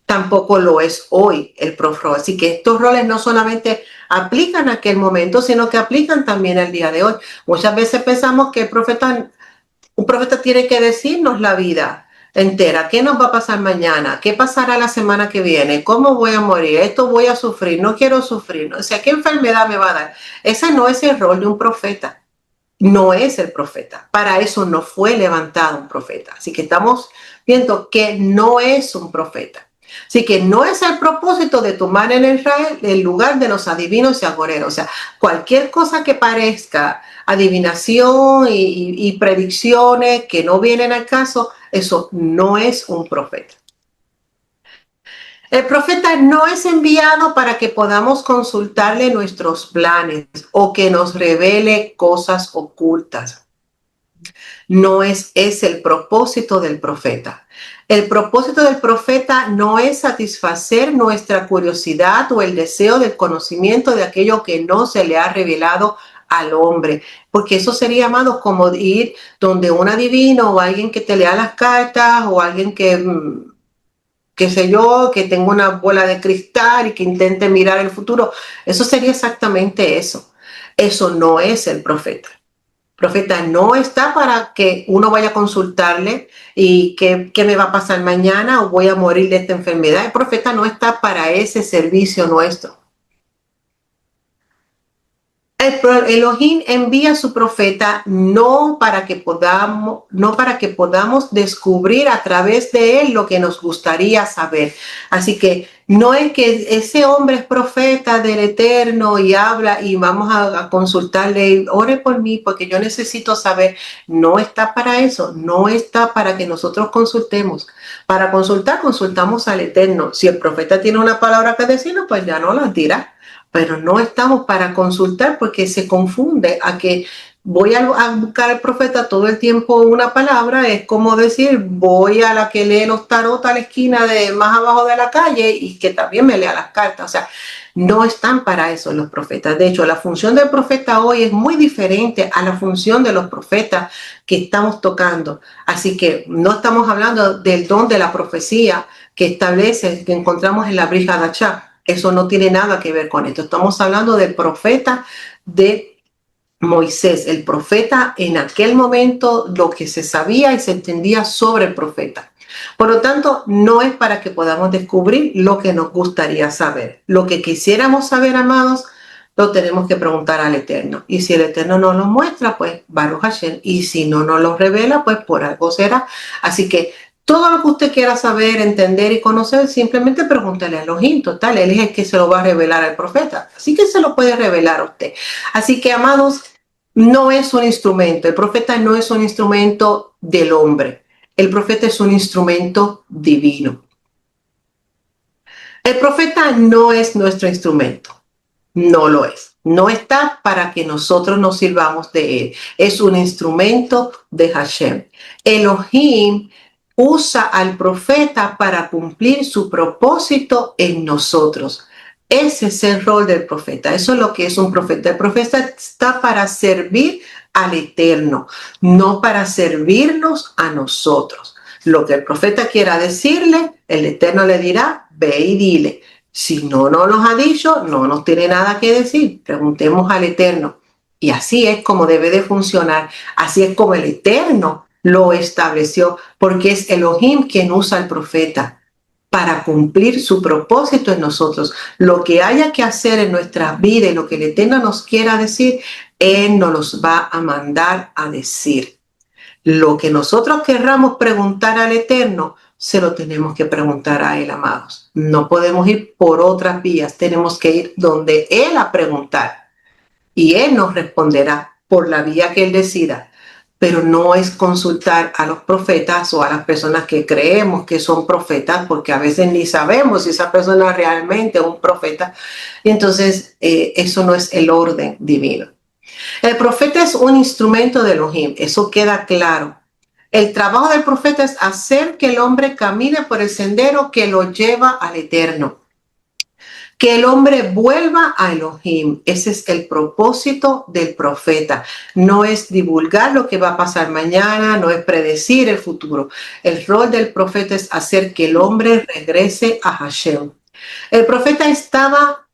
Tampoco lo es hoy el profeta. Así que estos roles no solamente aplican a aquel momento, sino que aplican también al día de hoy. Muchas veces pensamos que un profeta tiene que decirnos la vida entera. ¿Qué nos va a pasar mañana? ¿Qué pasará la semana que viene? ¿Cómo voy a morir? ¿Esto voy a sufrir? ¿No quiero sufrir? O sea, ¿qué enfermedad me va a dar? Ese no es el rol de un profeta. No es el profeta. Para eso no fue levantado un profeta. Así que estamos viendo que no es un profeta. Así que no es el propósito de tomar en Israel el lugar de los adivinos y agoreros. O sea, cualquier cosa que parezca adivinación y predicciones que no vienen al caso, eso no es un profeta. El profeta no es enviado para que podamos consultarle nuestros planes o que nos revele cosas ocultas. No es el propósito del profeta. El propósito del profeta no es satisfacer nuestra curiosidad o el deseo del conocimiento de aquello que no se le ha revelado al hombre, porque eso sería, amado, como ir donde un adivino o alguien que te lea las cartas o alguien que, qué sé yo, que tenga una bola de cristal y que intente mirar el futuro. Eso sería exactamente eso. Eso no es el profeta. Profeta no está para que uno vaya a consultarle y qué me va a pasar mañana o voy a morir de esta enfermedad. El profeta no está para ese servicio nuestro. Elohim envía a su profeta no para que podamos descubrir a través de él lo que nos gustaría saber. Así que no es que ese hombre es profeta del Eterno y habla y vamos a consultarle, ore por mí porque yo necesito saber. No está para eso, no está para que nosotros consultemos. Para consultar, consultamos al Eterno. Si el profeta tiene una palabra que decirnos, pues ya no la dirá. Pero no estamos para consultar porque se confunde a que voy a buscar al profeta todo el tiempo una palabra, es como decir, voy a la que lee los tarot a la esquina de más abajo de la calle y que también me lea las cartas. O sea, no están para eso los profetas. De hecho, la función del profeta hoy es muy diferente a la función de los profetas que estamos tocando. Así que no estamos hablando del don de la profecía que establece, que encontramos en la Brit Hadashah. Eso no tiene nada que ver con esto. Estamos hablando del profeta de Moisés, el profeta en aquel momento, lo que se sabía y se entendía sobre el profeta. Por lo tanto, no es para que podamos descubrir lo que nos gustaría saber. Lo que quisiéramos saber, amados, lo tenemos que preguntar al Eterno. Y si el Eterno no nos muestra, pues Baruch Hashem. Y si no nos lo revela, pues por algo será. Así que todo lo que usted quiera saber, entender y conocer, simplemente pregúntale a Elohim, total, él es el que se lo va a revelar al profeta. Así que se lo puede revelar a usted. Así que, amados, no es un instrumento. El profeta no es un instrumento del hombre. El profeta es un instrumento divino. El profeta no es nuestro instrumento. No lo es. No está para que nosotros nos sirvamos de él. Es un instrumento de Hashem. Elohim usa al profeta para cumplir su propósito en nosotros. Ese es el rol del profeta. Eso es lo que es un profeta. El profeta está para servir al Eterno, no para servirnos a nosotros. Lo que el profeta quiera decirle, el Eterno le dirá, ve y dile. Si no nos ha dicho, no nos tiene nada que decir. Preguntemos al Eterno. Y así es como debe de funcionar. Así es como el Eterno lo estableció, porque es Elohim quien usa al profeta para cumplir su propósito en nosotros. Lo que haya que hacer en nuestras vidas y lo que el Eterno nos quiera decir, Él nos los va a mandar a decir. Lo que nosotros querramos preguntar al Eterno, se lo tenemos que preguntar a Él, amados. No podemos ir por otras vías, tenemos que ir donde Él a preguntar. Y Él nos responderá por la vía que Él decida. Pero no es consultar a los profetas o a las personas que creemos que son profetas, porque a veces ni sabemos si esa persona realmente es un profeta. Y entonces eso no es el orden divino. El profeta es un instrumento de Elohim, eso queda claro. El trabajo del profeta es hacer que el hombre camine por el sendero que lo lleva al Eterno. Que el hombre vuelva a Elohim. Ese es el propósito del profeta. No es divulgar lo que va a pasar mañana, no es predecir el futuro. El rol del profeta es hacer que el hombre regrese a Hashem. El profeta estaba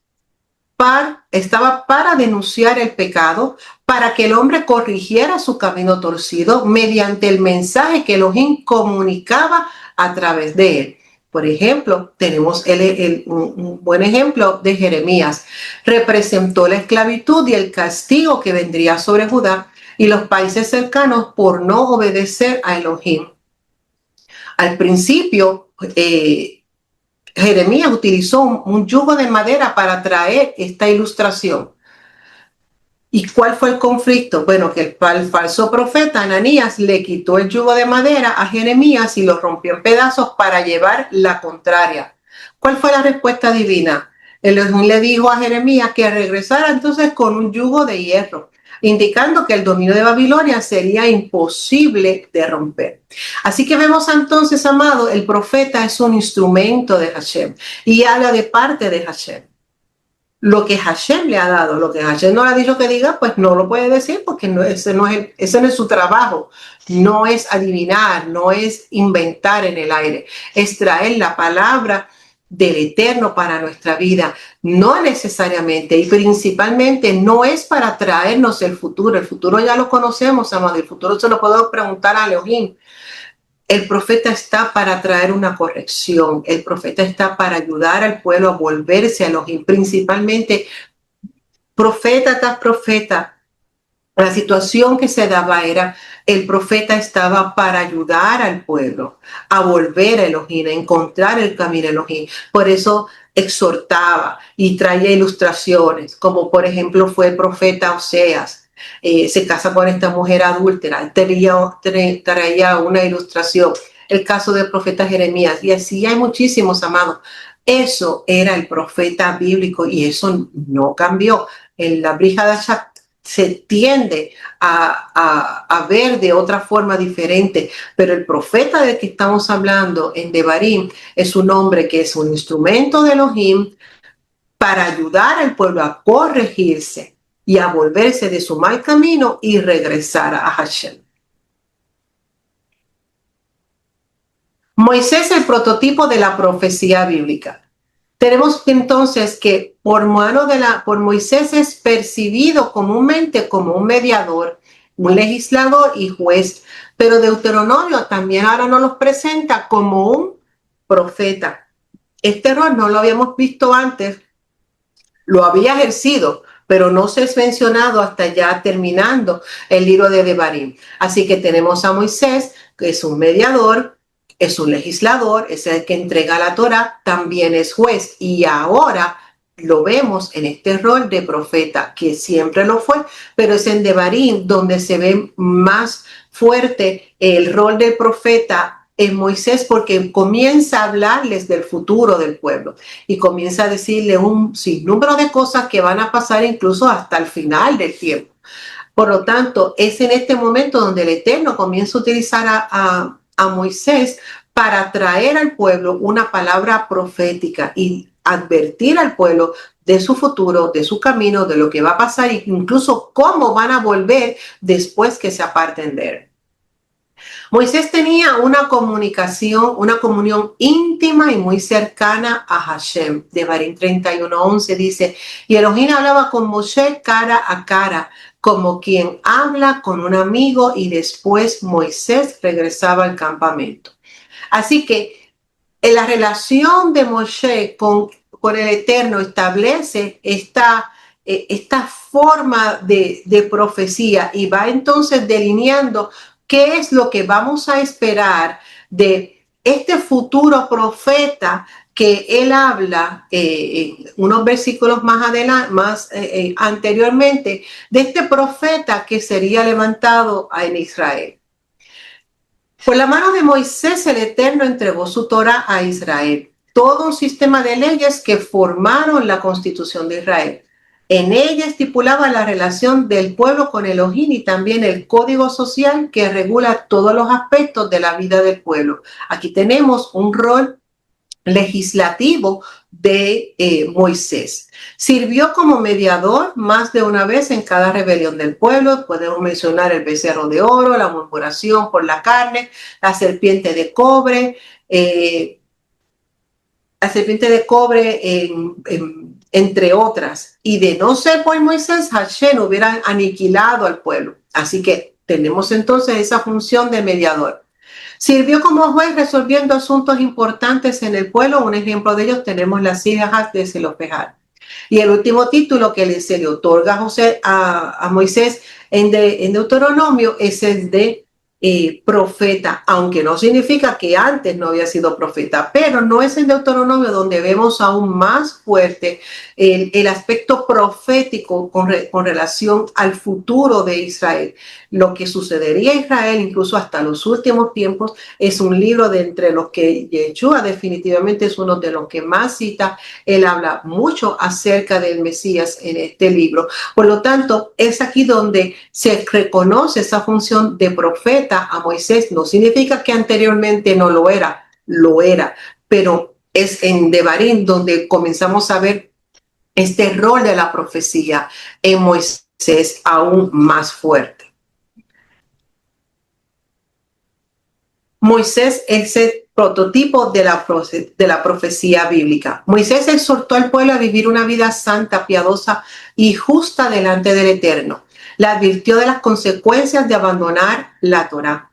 para denunciar el pecado, para que el hombre corrigiera su camino torcido mediante el mensaje que Elohim comunicaba a través de él. Por ejemplo, tenemos un buen ejemplo de Jeremías. Representó la esclavitud y el castigo que vendría sobre Judá y los países cercanos por no obedecer a Elohim. Al principio, Jeremías utilizó un yugo de madera para traer esta ilustración. ¿Y cuál fue el conflicto? Bueno, que el falso profeta Ananías le quitó el yugo de madera a Jeremías y lo rompió en pedazos para llevar la contraria. ¿Cuál fue la respuesta divina? Elohim le dijo a Jeremías que regresara entonces con un yugo de hierro, indicando que el dominio de Babilonia sería imposible de romper. Así que vemos entonces, amado, el profeta es un instrumento de Hashem y habla de parte de Hashem. Lo que Hashem le ha dado, lo que Hashem no le ha dicho que diga, pues no lo puede decir porque ese no es su trabajo. No es adivinar, no es inventar en el aire, es traer la palabra del Eterno para nuestra vida. No necesariamente y principalmente no es para traernos el futuro ya lo conocemos, amado, el futuro se lo podemos preguntar a Elohim. El profeta está para traer una corrección. El profeta está para ayudar al pueblo a volverse a Elohim, principalmente profeta tras profeta, la situación que se daba era, el profeta estaba para ayudar al pueblo a volver a Elohim, a encontrar el camino a Elohim. Por eso exhortaba y traía ilustraciones, como por ejemplo fue el profeta Oseas. Se casa con esta mujer adúltera, traía una ilustración. El caso del profeta Jeremías, y así hay muchísimos, amados. Eso era el profeta bíblico y eso no cambió. En la Brihadashah se tiende a ver de otra forma diferente, pero el profeta del que estamos hablando en Devarim es un hombre que es un instrumento de Elohim para ayudar al pueblo a corregirse y a volverse de su mal camino y regresar a Hashem. Moisés es el prototipo de la profecía bíblica. Tenemos entonces que por Moisés es percibido comúnmente como un mediador, un legislador y juez, pero Deuteronomio también ahora nos los presenta como un profeta. Este rol no lo habíamos visto antes, lo había ejercido, pero no se es mencionado hasta ya terminando el libro de Devarim. Así que tenemos a Moisés, que es un mediador, es un legislador, es el que entrega la Torá, también es juez. Y ahora lo vemos en este rol de profeta, que siempre lo fue, pero es en Devarim donde se ve más fuerte el rol del profeta en Moisés, porque comienza a hablarles del futuro del pueblo y comienza a decirle un sinnúmero de cosas que van a pasar incluso hasta el final del tiempo. Por lo tanto, es en este momento donde el Eterno comienza a utilizar a Moisés para traer al pueblo una palabra profética y advertir al pueblo de su futuro, de su camino, de lo que va a pasar e incluso cómo van a volver después que se aparten de él. Moisés tenía una comunión íntima y muy cercana a Hashem. Devarim 31:11 dice, y Elohim hablaba con Moshe cara a cara, como quien habla con un amigo, y después Moisés regresaba al campamento. Así que en la relación de Moshe con el Eterno establece esta forma de profecía y va entonces delineando qué es lo que vamos a esperar de este futuro profeta que él habla unos versículos más adelante, anteriormente, de este profeta que sería levantado en Israel. Por la mano de Moisés el Eterno entregó su Torá a Israel, todo un sistema de leyes que formaron la constitución de Israel. En ella estipulaba la relación del pueblo con Elohim y también el código social que regula todos los aspectos de la vida del pueblo. Aquí tenemos un rol legislativo de Moisés. Sirvió como mediador más de una vez en cada rebelión del pueblo. Podemos mencionar el becerro de oro, la murmuración por la carne, la serpiente de cobre, entre otras. Y de no ser por Moisés, Hashem hubiera aniquilado al pueblo. Así que tenemos entonces esa función de mediador. Sirvió como juez resolviendo asuntos importantes en el pueblo. Un ejemplo de ellos tenemos las hijas de Zelofehad. Y el último título que se le otorga a Moisés en Deuteronomio es el de profeta, aunque no significa que antes no había sido profeta, pero no es en Deuteronomio donde vemos aún más fuerte el aspecto profético con relación al futuro de Israel. Lo que sucedería a Israel incluso hasta los últimos tiempos es un libro de entre los que Yeshua definitivamente es uno de los que más cita. Él habla mucho acerca del Mesías en este libro. Por lo tanto, es aquí donde se reconoce esa función de profeta a Moisés. No significa que anteriormente no lo era, pero es en Devarim donde comenzamos a ver este rol de la profecía en Moisés aún más fuerte. Moisés es el prototipo de la profecía bíblica. Moisés exhortó al pueblo a vivir una vida santa, piadosa y justa delante del Eterno. Le advirtió de las consecuencias de abandonar la Torá.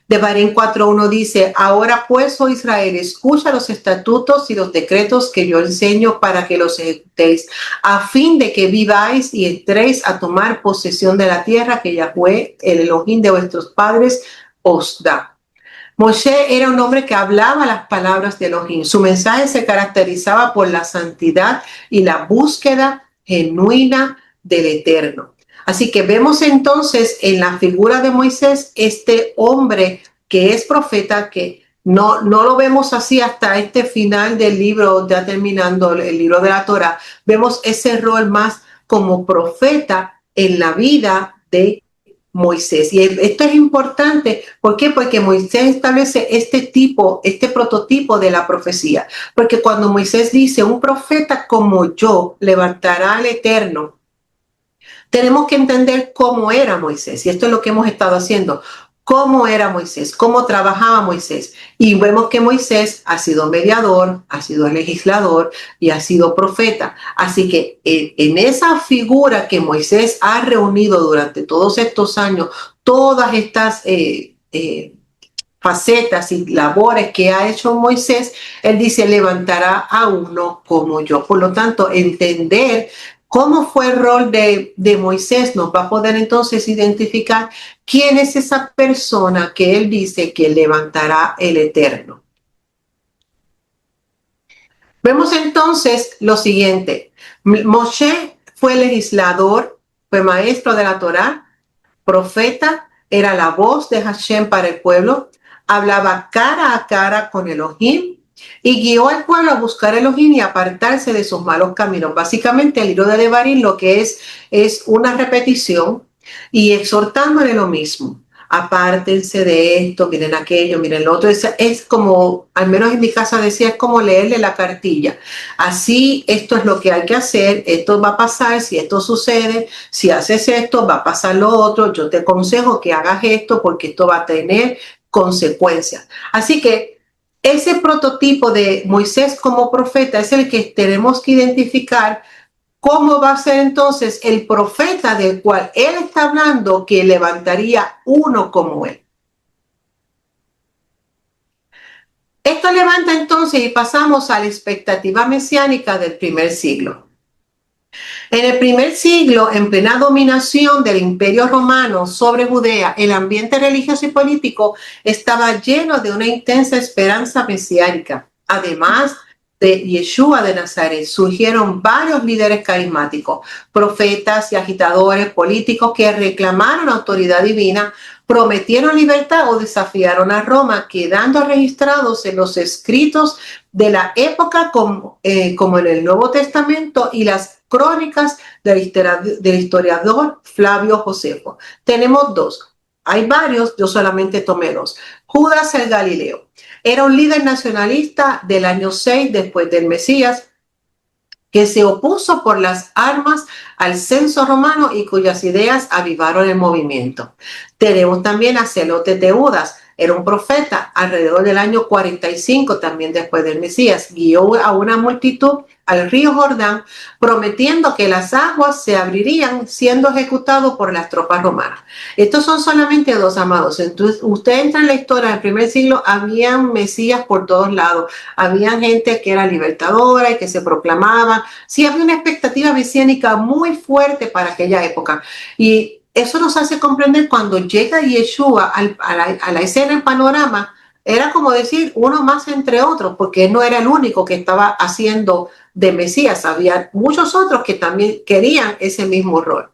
Devarim 4:1 dice, ahora pues, oh Israel, escucha los estatutos y los decretos que yo enseño para que los ejecutéis, a fin de que viváis y entréis a tomar posesión de la tierra que Yahweh, el Elohim de vuestros padres, os da. Moshe era un hombre que hablaba las palabras de Elohim. Su mensaje se caracterizaba por la santidad y la búsqueda genuina del Eterno. Así que vemos entonces en la figura de Moisés este hombre que es profeta, que no lo vemos así hasta este final del libro, ya terminando el libro de la Torá. Vemos ese rol más como profeta en la vida de Moisés. Y esto es importante. ¿Por qué? Porque Moisés establece este prototipo de la profecía. Porque cuando Moisés dice, un profeta como yo levantará al Eterno, tenemos que entender cómo era Moisés. Y esto es lo que hemos estado haciendo. Cómo era Moisés, cómo trabajaba Moisés. Y vemos que Moisés ha sido mediador, ha sido legislador y ha sido profeta. Así que en esa figura que Moisés ha reunido durante todos estos años, todas estas facetas y labores que ha hecho Moisés, él dice, levantará a uno como yo. Por lo tanto, entender cómo fue el rol de Moisés nos va a poder entonces identificar quién es esa persona que él dice que levantará el Eterno. Vemos entonces lo siguiente. Moshe fue legislador, fue maestro de la Torá, profeta, era la voz de Hashem para el pueblo, hablaba cara a cara con Elohim y guió al pueblo a buscar Elohim y apartarse de sus malos caminos. Básicamente el libro de Devarim lo que es una repetición y exhortándole lo mismo. Apártense de esto, miren aquello, miren lo otro. Es como, al menos en mi casa decía, es como leerle la cartilla. Así, esto es lo que hay que hacer, esto va a pasar, si esto sucede, si haces esto, va a pasar lo otro. Yo te aconsejo que hagas esto porque esto va a tener consecuencias. Así que ese prototipo de Moisés como profeta es el que tenemos que identificar. ¿Cómo va a ser entonces el profeta del cual él está hablando que levantaría uno como él? Esto levanta entonces y pasamos a la expectativa mesiánica del primer siglo. En el primer siglo, en plena dominación del Imperio Romano sobre Judea, el ambiente religioso y político estaba lleno de una intensa esperanza mesiánica. Además de Yeshua de Nazaret, surgieron varios líderes carismáticos, profetas y agitadores políticos que reclamaron autoridad divina, prometieron libertad o desafiaron a Roma, quedando registrados en los escritos de la época como en el Nuevo Testamento y las crónicas del historiador Flavio Josefo. Tenemos dos. Hay varios, yo solamente tomé dos. Judas el Galileo. Era un líder nacionalista del año 6 después del Mesías, que se opuso por las armas al censo romano y cuyas ideas avivaron el movimiento. Tenemos también a Zelote Teudas, era un profeta alrededor del año 45 también después del Mesías. Guió a una multitud al río Jordán, prometiendo que las aguas se abrirían siendo ejecutado por las tropas romanas. Estos son solamente dos, amados. Entonces, usted entra en la historia del primer siglo, habían mesías por todos lados, había gente que era libertadora y que se proclamaba. Sí, había una expectativa mesiánica muy fuerte para aquella época. Y eso nos hace comprender cuando llega Yeshua a la escena, el panorama, era como decir uno más entre otros, porque él no era el único que estaba haciendo de Mesías, había muchos otros que también querían ese mismo rol.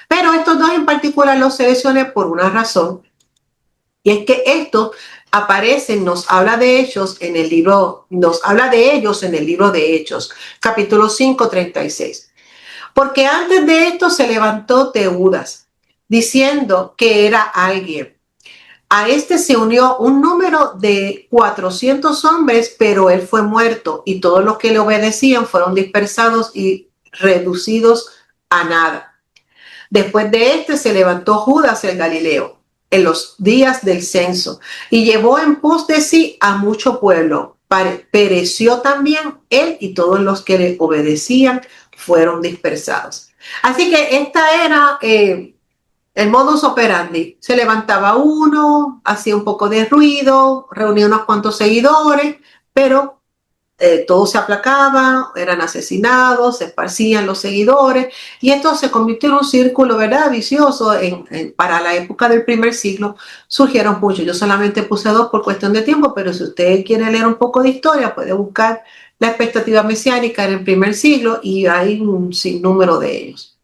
Pero estos dos en particular los seleccioné por una razón, y es que estos aparecen, nos habla de ellos en el libro de Hechos, capítulo 5, 36. Porque antes de esto se levantó Teudas, diciendo que era alguien. A este se unió un número de 400 hombres, pero él fue muerto y todos los que le obedecían fueron dispersados y reducidos a nada. Después de este se levantó Judas el Galileo en los días del censo y llevó en pos de sí a mucho pueblo. Pereció también él y todos los que le obedecían fueron dispersados. Así que esta era El modus operandi, se levantaba uno, hacía un poco de ruido, reunía unos cuantos seguidores, pero todo se aplacaba, eran asesinados, se esparcían los seguidores, y esto se convirtió en un círculo, ¿verdad?, vicioso. Para la época del primer siglo surgieron muchos. Yo solamente puse dos por cuestión de tiempo, pero si usted quiere leer un poco de historia, puede buscar la expectativa mesiánica en el primer siglo y hay un sinnúmero de ellos.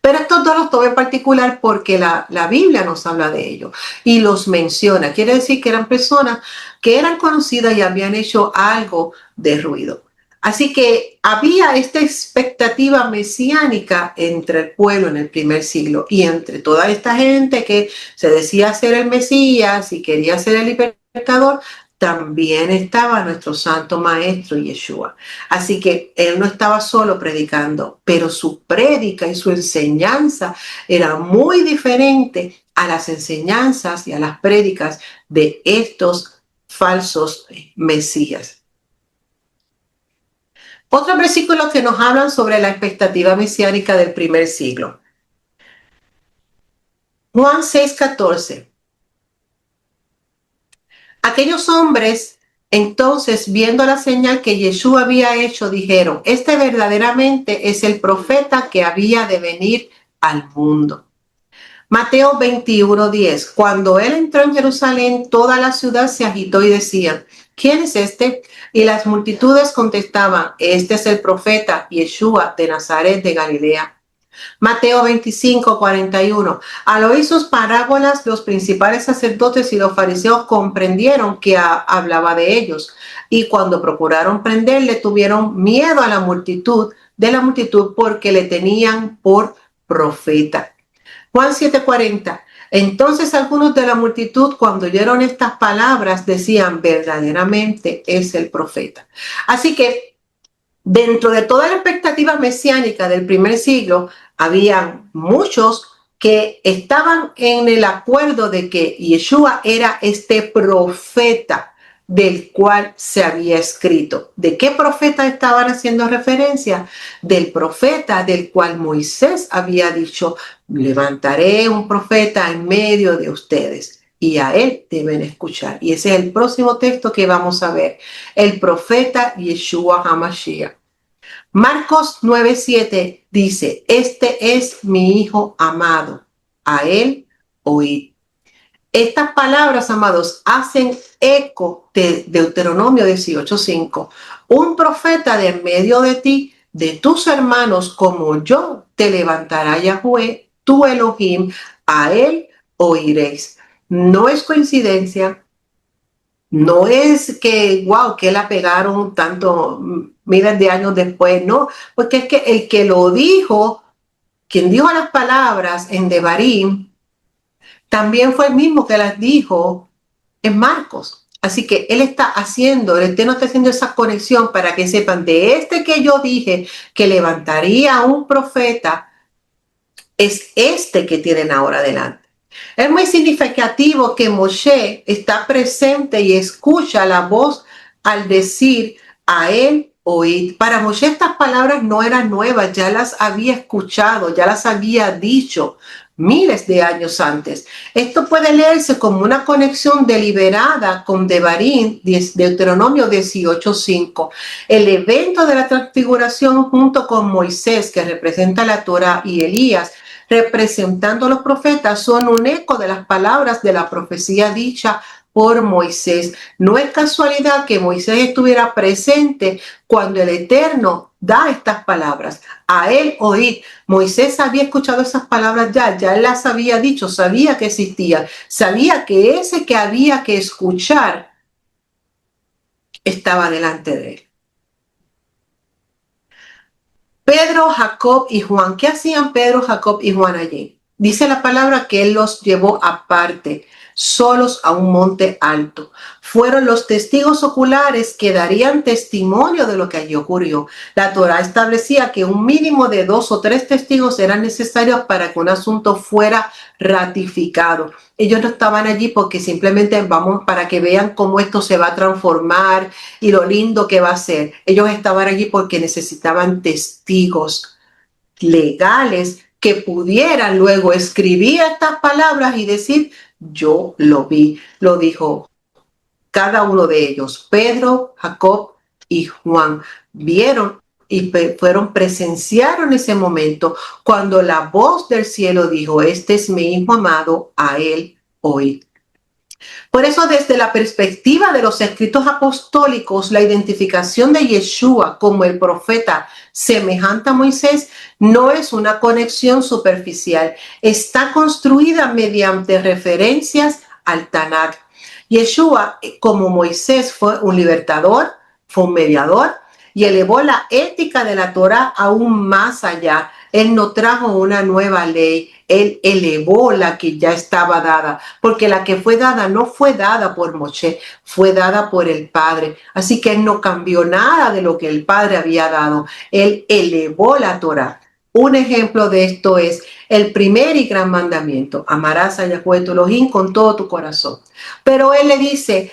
Pero estos dos los tomé en particular porque la Biblia nos habla de ellos y los menciona. Quiere decir que eran personas que eran conocidas y habían hecho algo de ruido. Así que había esta expectativa mesiánica entre el pueblo en el primer siglo y entre toda esta gente que se decía ser el Mesías y quería ser el libertador. También estaba nuestro santo maestro Yeshua. Así que él no estaba solo predicando, pero su prédica y su enseñanza era muy diferente a las enseñanzas y a las prédicas de estos falsos mesías. Otros versículos que nos hablan sobre la expectativa mesiánica del primer siglo. Juan 6:14. Aquellos hombres, entonces, viendo la señal que Yeshua había hecho, dijeron: este verdaderamente es el profeta que había de venir al mundo. Mateo 21:10. Cuando él entró en Jerusalén, toda la ciudad se agitó y decían: ¿quién es este? Y las multitudes contestaban: este es el profeta Yeshua de Nazaret de Galilea. Mateo 25:41. Al oír sus parábolas, los principales sacerdotes y los fariseos comprendieron que hablaba de ellos, y cuando procuraron prenderle, tuvieron miedo a la multitud, porque le tenían por profeta. Juan 7:40. Entonces algunos de la multitud, cuando oyeron estas palabras, decían: verdaderamente es el profeta. Así que dentro de toda la expectativa mesiánica del primer siglo, habían muchos que estaban en el acuerdo de que Yeshua era este profeta del cual se había escrito. ¿De qué profeta estaban haciendo referencia? Del profeta del cual Moisés había dicho: levantaré un profeta en medio de ustedes y a él deben escuchar. Y ese es el próximo texto que vamos a ver, el profeta Yeshua HaMashiach. Marcos 9:7 dice: este es mi hijo amado, a él oíd. Estas palabras, amados, hacen eco de Deuteronomio 18:5. Un profeta de en medio de ti, de tus hermanos, como yo, te levantará Yahweh, tu Elohim, a él oiréis. No es coincidencia. No es que, wow, que la pegaron tanto miles de años después, no, porque es que el que lo dijo, quien dijo las palabras en Devarim, también fue el mismo que las dijo en Marcos. Así que él está haciendo, el Eterno está haciendo esa conexión para que sepan: de este que yo dije que levantaría a un profeta, es este que tienen ahora delante. Es muy significativo que Moshe está presente y escucha la voz al decir: a él oíd. Para Moshe estas palabras no eran nuevas, ya las había escuchado, ya las había dicho miles de años antes. Esto puede leerse como una conexión deliberada con Devarim, Deuteronomio 18:5. El evento de la transfiguración junto con Moisés, que representa la Torá, y Elías, representando a los profetas, son un eco de las palabras de la profecía dicha por Moisés. No es casualidad que Moisés estuviera presente cuando el Eterno da estas palabras: a él oíd. Moisés había escuchado esas palabras ya él las había dicho, sabía que existían, sabía que ese que había que escuchar estaba delante de él. Pedro, Jacob y Juan. ¿Qué hacían Pedro, Jacob y Juan allí? Dice la palabra que él los llevó aparte, solos a un monte alto. Fueron los testigos oculares que darían testimonio de lo que allí ocurrió. La Torá establecía que un mínimo de 2 o 3 testigos eran necesarios para que un asunto fuera ratificado. Ellos no estaban allí porque simplemente vamos para que vean cómo esto se va a transformar y lo lindo que va a ser. Ellos estaban allí porque necesitaban testigos legales que pudieran luego escribir estas palabras y decir, yo lo vi. Lo dijo cada uno de ellos, Pedro, Jacob y Juan, vieron y presenciaron ese momento cuando la voz del cielo dijo, este es mi hijo amado, a él oíd. Por eso, desde la perspectiva de los escritos apostólicos, la identificación de Yeshua como el profeta semejante a Moisés no es una conexión superficial, está construida mediante referencias al Tanakh. Yeshua, como Moisés, fue un libertador, fue un mediador y elevó la ética de la Torá aún más allá. Él no trajo una nueva ley, él elevó la que ya estaba dada, porque la que fue dada no fue dada por Moshe, fue dada por el Padre. Así que él no cambió nada de lo que el Padre había dado, él elevó la Torá. Un ejemplo de esto es el primer y gran mandamiento, amarás a Yahweh tu Elohim con todo tu corazón. Pero él le dice,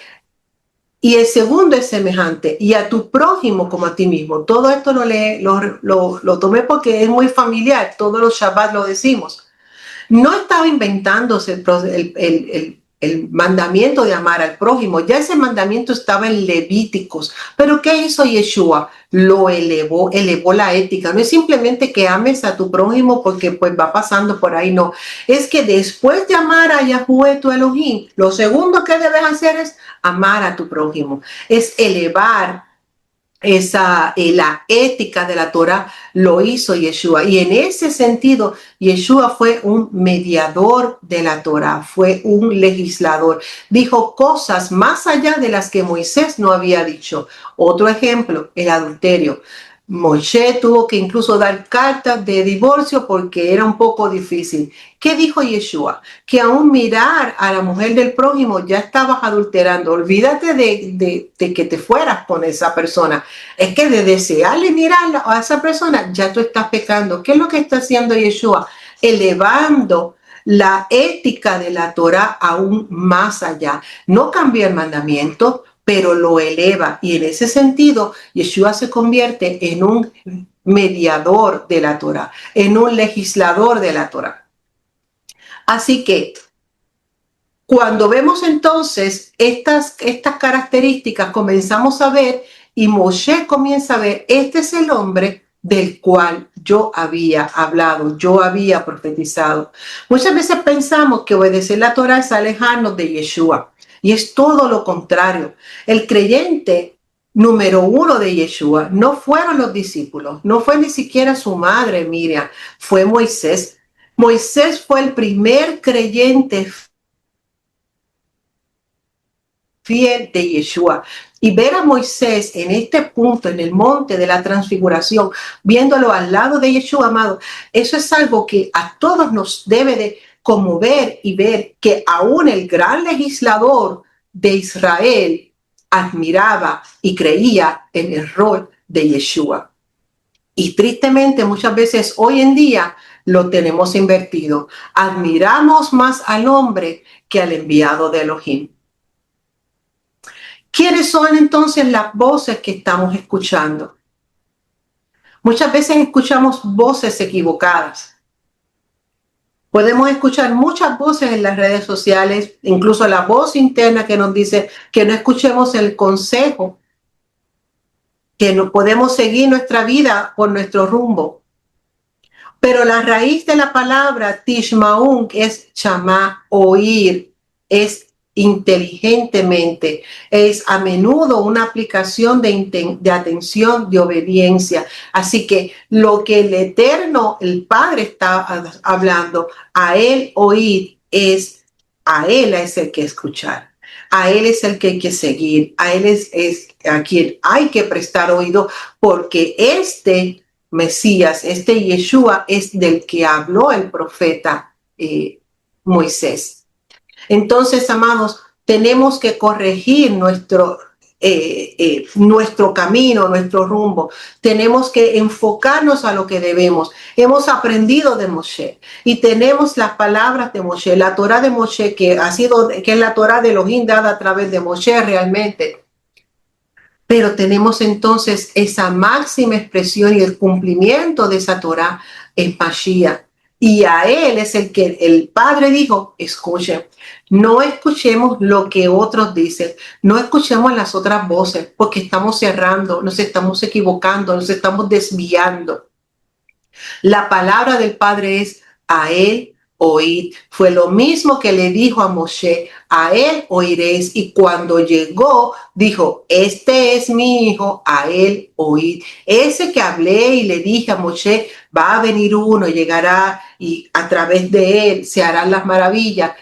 y el segundo es semejante, y a tu prójimo como a ti mismo. Todo esto lo tomé porque es muy familiar, todos los Shabbat lo decimos. No estaba inventándose el mandamiento de amar al prójimo, ya ese mandamiento estaba en Levíticos. Pero ¿qué hizo Yeshua? Lo elevó la ética. No es simplemente que ames a tu prójimo porque pues va pasando por ahí, no. Es que después de amar a Yahweh tu Elohim, lo segundo que debes hacer es amar a tu prójimo, es elevar la ética de la Torah, lo hizo Yeshua. Y en ese sentido, Yeshua fue un mediador de la Torah, fue un legislador. Dijo cosas más allá de las que Moisés no había dicho. Otro ejemplo, el adulterio. Moshe tuvo que incluso dar cartas de divorcio porque era un poco difícil. ¿Qué dijo Yeshua? Que aún mirar a la mujer del prójimo ya estabas adulterando. Olvídate de que te fueras con esa persona. Es que de desearle mirar a esa persona ya tú estás pecando. ¿Qué es lo que está haciendo Yeshua? Elevando la ética de la Torah aún más allá. No cambia el mandamiento, pero lo eleva. Y en ese sentido, Yeshua se convierte en un mediador de la Torah, en un legislador de la Torah. Así que cuando vemos entonces estas características, comenzamos a ver y Moshe comienza a ver, este es el hombre del cual yo había hablado, yo había profetizado. Muchas veces pensamos que obedecer la Torah es alejarnos de Yeshua y es todo lo contrario. El creyente número uno de Yeshua no fueron los discípulos, no fue ni siquiera su madre Miriam, fue Moisés. Moisés fue el primer creyente fiel de Yeshua. Y ver a Moisés en este punto, en el monte de la transfiguración, viéndolo al lado de Yeshua, amado, eso es algo que a todos nos debe de conmover y ver que aún el gran legislador de Israel admiraba y creía en el rol de Yeshua. Y tristemente muchas veces hoy en día lo tenemos invertido. Admiramos más al hombre que al enviado de Elohim. ¿Quiénes son entonces las voces que estamos escuchando? Muchas veces escuchamos voces equivocadas. Podemos escuchar muchas voces en las redes sociales, incluso la voz interna que nos dice que no escuchemos el consejo, que no podemos seguir nuestra vida por nuestro rumbo. Pero la raíz de la palabra Tishmaun es chamá, oír, es inteligentemente, es a menudo una aplicación de atención, de obediencia. Así que lo que el Eterno, el Padre está hablando, a Él oír a Él es el que escuchar. A Él es el que hay que seguir, a Él es a quien hay que prestar oído, porque este Mesías, este Yeshua es del que habló el profeta Moisés. Entonces, amados, tenemos que corregir nuestro camino, nuestro rumbo. Tenemos que enfocarnos a lo que debemos. Hemos aprendido de Moshe y tenemos las palabras de Moshe, la Torah de Moshe, que es la Torah de Elohim dada a través de Moshe realmente. Pero tenemos entonces esa máxima expresión y el cumplimiento de esa Torah en Mashiach. Y a él es el que el Padre dijo, escuchen, no escuchemos lo que otros dicen, no escuchemos las otras voces, porque estamos cerrando, nos estamos equivocando, nos estamos desviando. La palabra del Padre es a él oíd. Fue lo mismo que le dijo a Moshe, a él oiréis. Y cuando llegó, dijo, este es mi hijo, a él oíd. Ese que hablé y le dije a Moshe, va a venir uno, llegará y a través de él se harán las maravillas.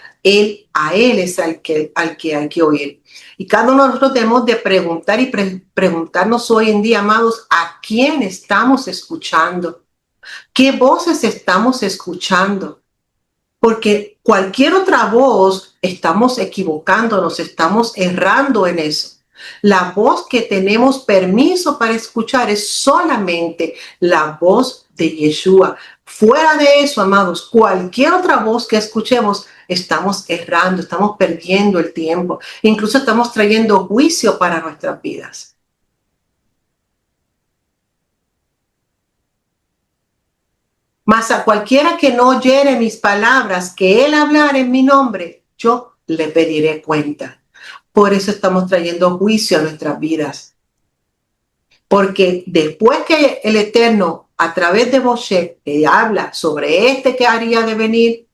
A él es al que hay que oír. Y cada uno de nosotros tenemos de preguntar y preguntarnos hoy en día, amados, ¿a quién estamos escuchando? ¿Qué voces estamos escuchando? Porque cualquier otra voz estamos equivocándonos, estamos errando en eso. La voz que tenemos permiso para escuchar es solamente la voz de Yeshua. Fuera de eso, amados, cualquier otra voz que escuchemos, estamos errando, estamos perdiendo el tiempo. Incluso estamos trayendo juicio para nuestras vidas. Mas a cualquiera que no oyere mis palabras, que él hablara en mi nombre, yo le pediré cuenta. Por eso estamos trayendo juicio a nuestras vidas. Porque después que el Eterno, a través de Moshe, le habla sobre este que haría de venir,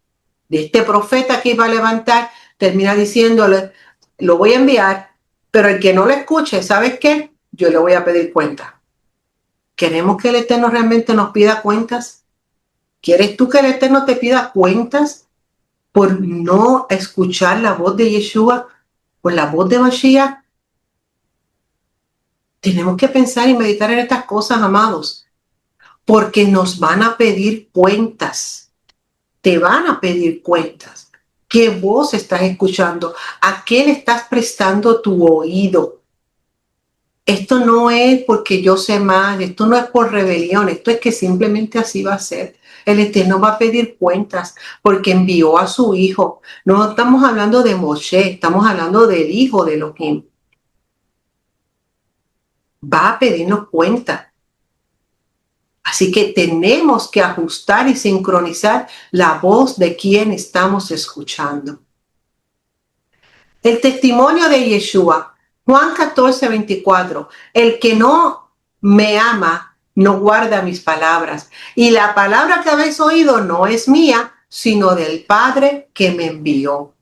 de este profeta que iba a levantar, termina diciéndole, lo voy a enviar, pero el que no lo escuche, ¿sabes qué? Yo le voy a pedir cuenta. ¿Queremos que el Eterno realmente nos pida cuentas? ¿Quieres tú que el Eterno te pida cuentas por no escuchar la voz de Yeshua, por la voz de Mashiach? Tenemos que pensar y meditar en estas cosas, amados, porque nos van a pedir cuentas. Te van a pedir cuentas. ¿Qué voz estás escuchando? ¿A qué le estás prestando tu oído? Esto no es porque yo sé más, esto no es por rebelión, esto es que simplemente así va a ser. El Eterno va a pedir cuentas porque envió a su hijo. No estamos hablando de Moshe, estamos hablando del hijo de Elohim. Va a pedirnos cuentas. Así que tenemos que ajustar y sincronizar la voz de quien estamos escuchando. El testimonio de Yeshua, Juan 14:24, el que no me ama no guarda mis palabras, y la palabra que habéis oído no es mía, sino del Padre que me envió.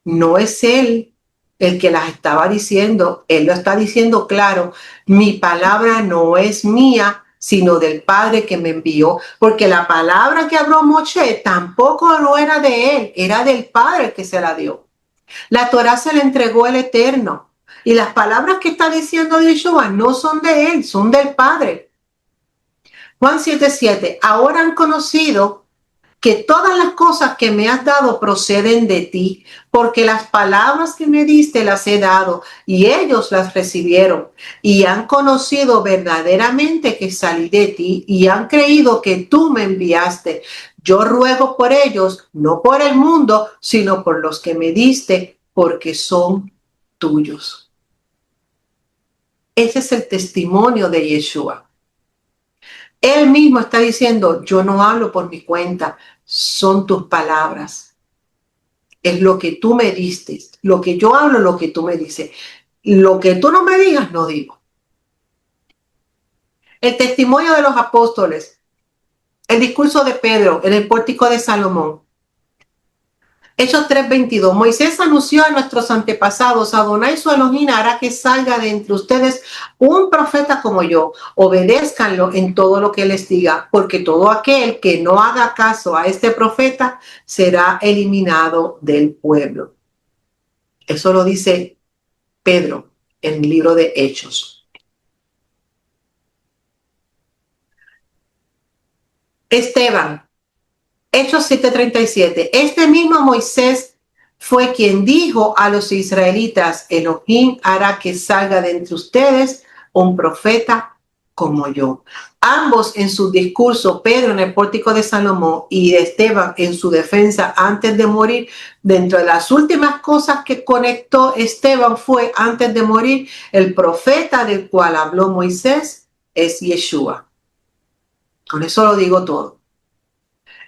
No es él el que las estaba diciendo, él lo está diciendo claro, mi palabra no es mía, sino del Padre que me envió, porque la palabra que habló Moshe tampoco no era de él, era del Padre que se la dio. La Torá se le entregó el Eterno. Y las palabras que está diciendo Yeshua no son de él, son del Padre. Juan 7:7. Ahora han conocido que todas las cosas que me has dado proceden de ti, porque las palabras que me diste las he dado, y ellos las recibieron, y han conocido verdaderamente que salí de ti, y han creído que tú me enviaste. Yo ruego por ellos, no por el mundo, sino por los que me diste, porque son tuyos. Ese es el testimonio de Yeshua. Él mismo está diciendo, yo no hablo por mi cuenta, son tus palabras. Es lo que tú me diste. Lo que yo hablo, lo que tú me dices. Lo que tú no me digas, no digo. El testimonio de los apóstoles, el discurso de Pedro en el pórtico de Salomón. Hechos 3:22. Moisés anunció a nuestros antepasados, Adonai su Elohim hará que salga de entre ustedes un profeta como yo. Obedézcanlo en todo lo que les diga, porque todo aquel que no haga caso a este profeta será eliminado del pueblo. Eso lo dice Pedro en el libro de Hechos. Esteban, Hechos 7:37. Este mismo Moisés fue quien dijo a los israelitas, Elohim hará que salga de entre ustedes un profeta como yo. Ambos en su discurso, Pedro en el pórtico de Salomón y Esteban en su defensa antes de morir, dentro de las últimas cosas que conectó Esteban fue, antes de morir, el profeta del cual habló Moisés es Yeshua. Con eso lo digo todo.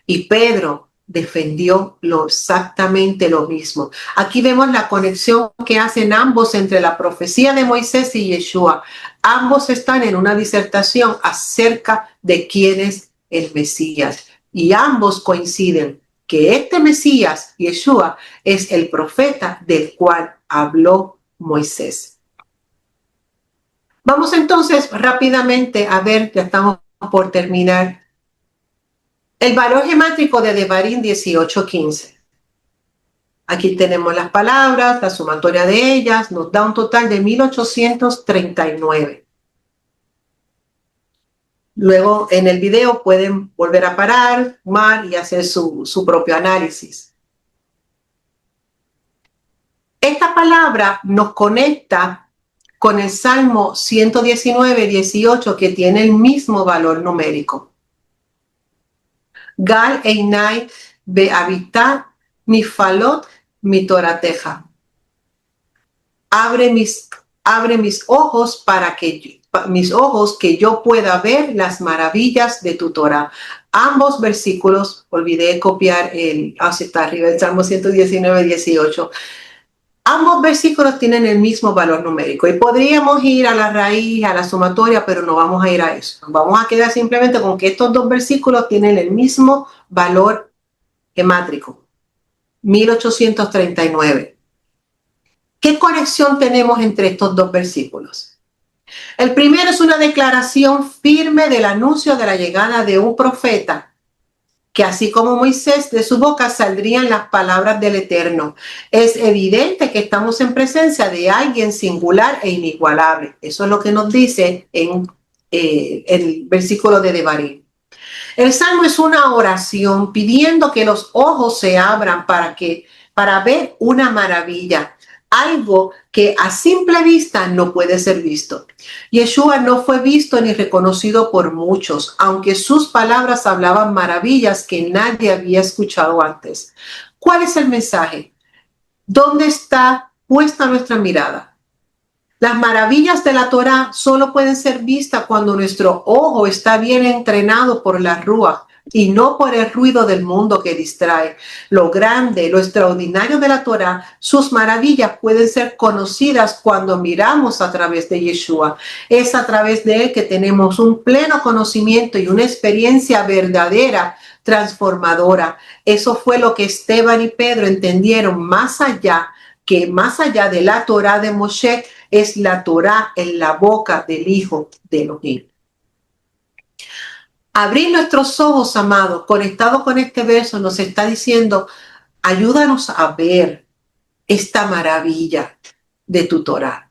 Y Pedro defendió exactamente lo mismo. Aquí vemos la conexión que hacen ambos entre la profecía de Moisés y Yeshua. Ambos están en una disertación acerca de quién es el Mesías. Y ambos coinciden que este Mesías, Yeshua, es el profeta del cual habló Moisés. Vamos entonces rápidamente a ver, ya estamos por terminar, el valor gemátrico de Devarim 18:15. Aquí tenemos las palabras, la sumatoria de ellas, nos da un total de 1839. Luego en el video pueden volver a parar, sumar y hacer su propio análisis. Esta palabra nos conecta con el Salmo 119:18, que tiene el mismo valor numérico. Gal Einai Behabitat Mifalot Mitorateja. Abre mis ojos para que yo pueda ver las maravillas de tu Torah. Ambos versículos, olvidé copiar está arriba, el Salmo 119:18. Ambos versículos tienen el mismo valor numérico y podríamos ir a la raíz, a la sumatoria, pero no vamos a ir a eso. Vamos a quedar simplemente con que estos dos versículos tienen el mismo valor gemátrico, 1839. ¿Qué conexión tenemos entre estos dos versículos? El primero es una declaración firme del anuncio de la llegada de un profeta, que así como Moisés, de su boca saldrían las palabras del Eterno. Es evidente que estamos en presencia de alguien singular e inigualable. Eso es lo que nos dice en el versículo de Devarim. El Salmo es una oración pidiendo que los ojos se abran para ver una maravilla, algo que a simple vista no puede ser visto. Yeshua no fue visto ni reconocido por muchos, aunque sus palabras hablaban maravillas que nadie había escuchado antes. ¿Cuál es el mensaje? ¿Dónde está puesta nuestra mirada? Las maravillas de la Torá solo pueden ser vistas cuando nuestro ojo está bien entrenado por la Ruach y no por el ruido del mundo que distrae. Lo grande, lo extraordinario de la Torá, sus maravillas pueden ser conocidas cuando miramos a través de Yeshua. Es a través de él que tenemos un pleno conocimiento y una experiencia verdadera, transformadora. Eso fue lo que Esteban y Pedro entendieron más allá de la Torá de Moshe, es la Torá en la boca del Hijo de Elohim. Abrir nuestros ojos, amados, conectados con este verso, nos está diciendo, ayúdanos a ver esta maravilla de tu Torá,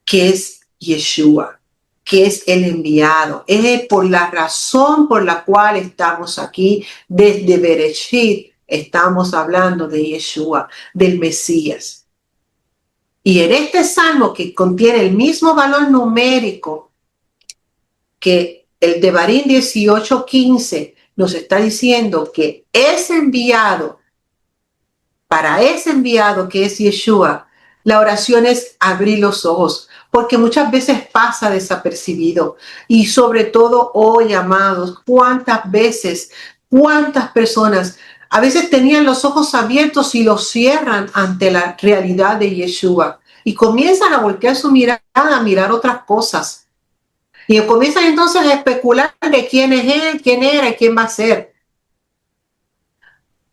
que es Yeshua, que es el enviado. Es por la razón por la cual estamos aquí. Desde Bereshit estamos hablando de Yeshua, del Mesías. Y en este salmo, que contiene el mismo valor numérico que el Devarim 18:15, nos está diciendo que es enviado, para ese enviado que es Yeshua, la oración es abrir los ojos, porque muchas veces pasa desapercibido. Y sobre todo hoy, amados, cuántas personas a veces tenían los ojos abiertos y los cierran ante la realidad de Yeshua y comienzan a voltear su mirada a mirar otras cosas. Y comienzan entonces a especular de quién es él, quién era y quién va a ser.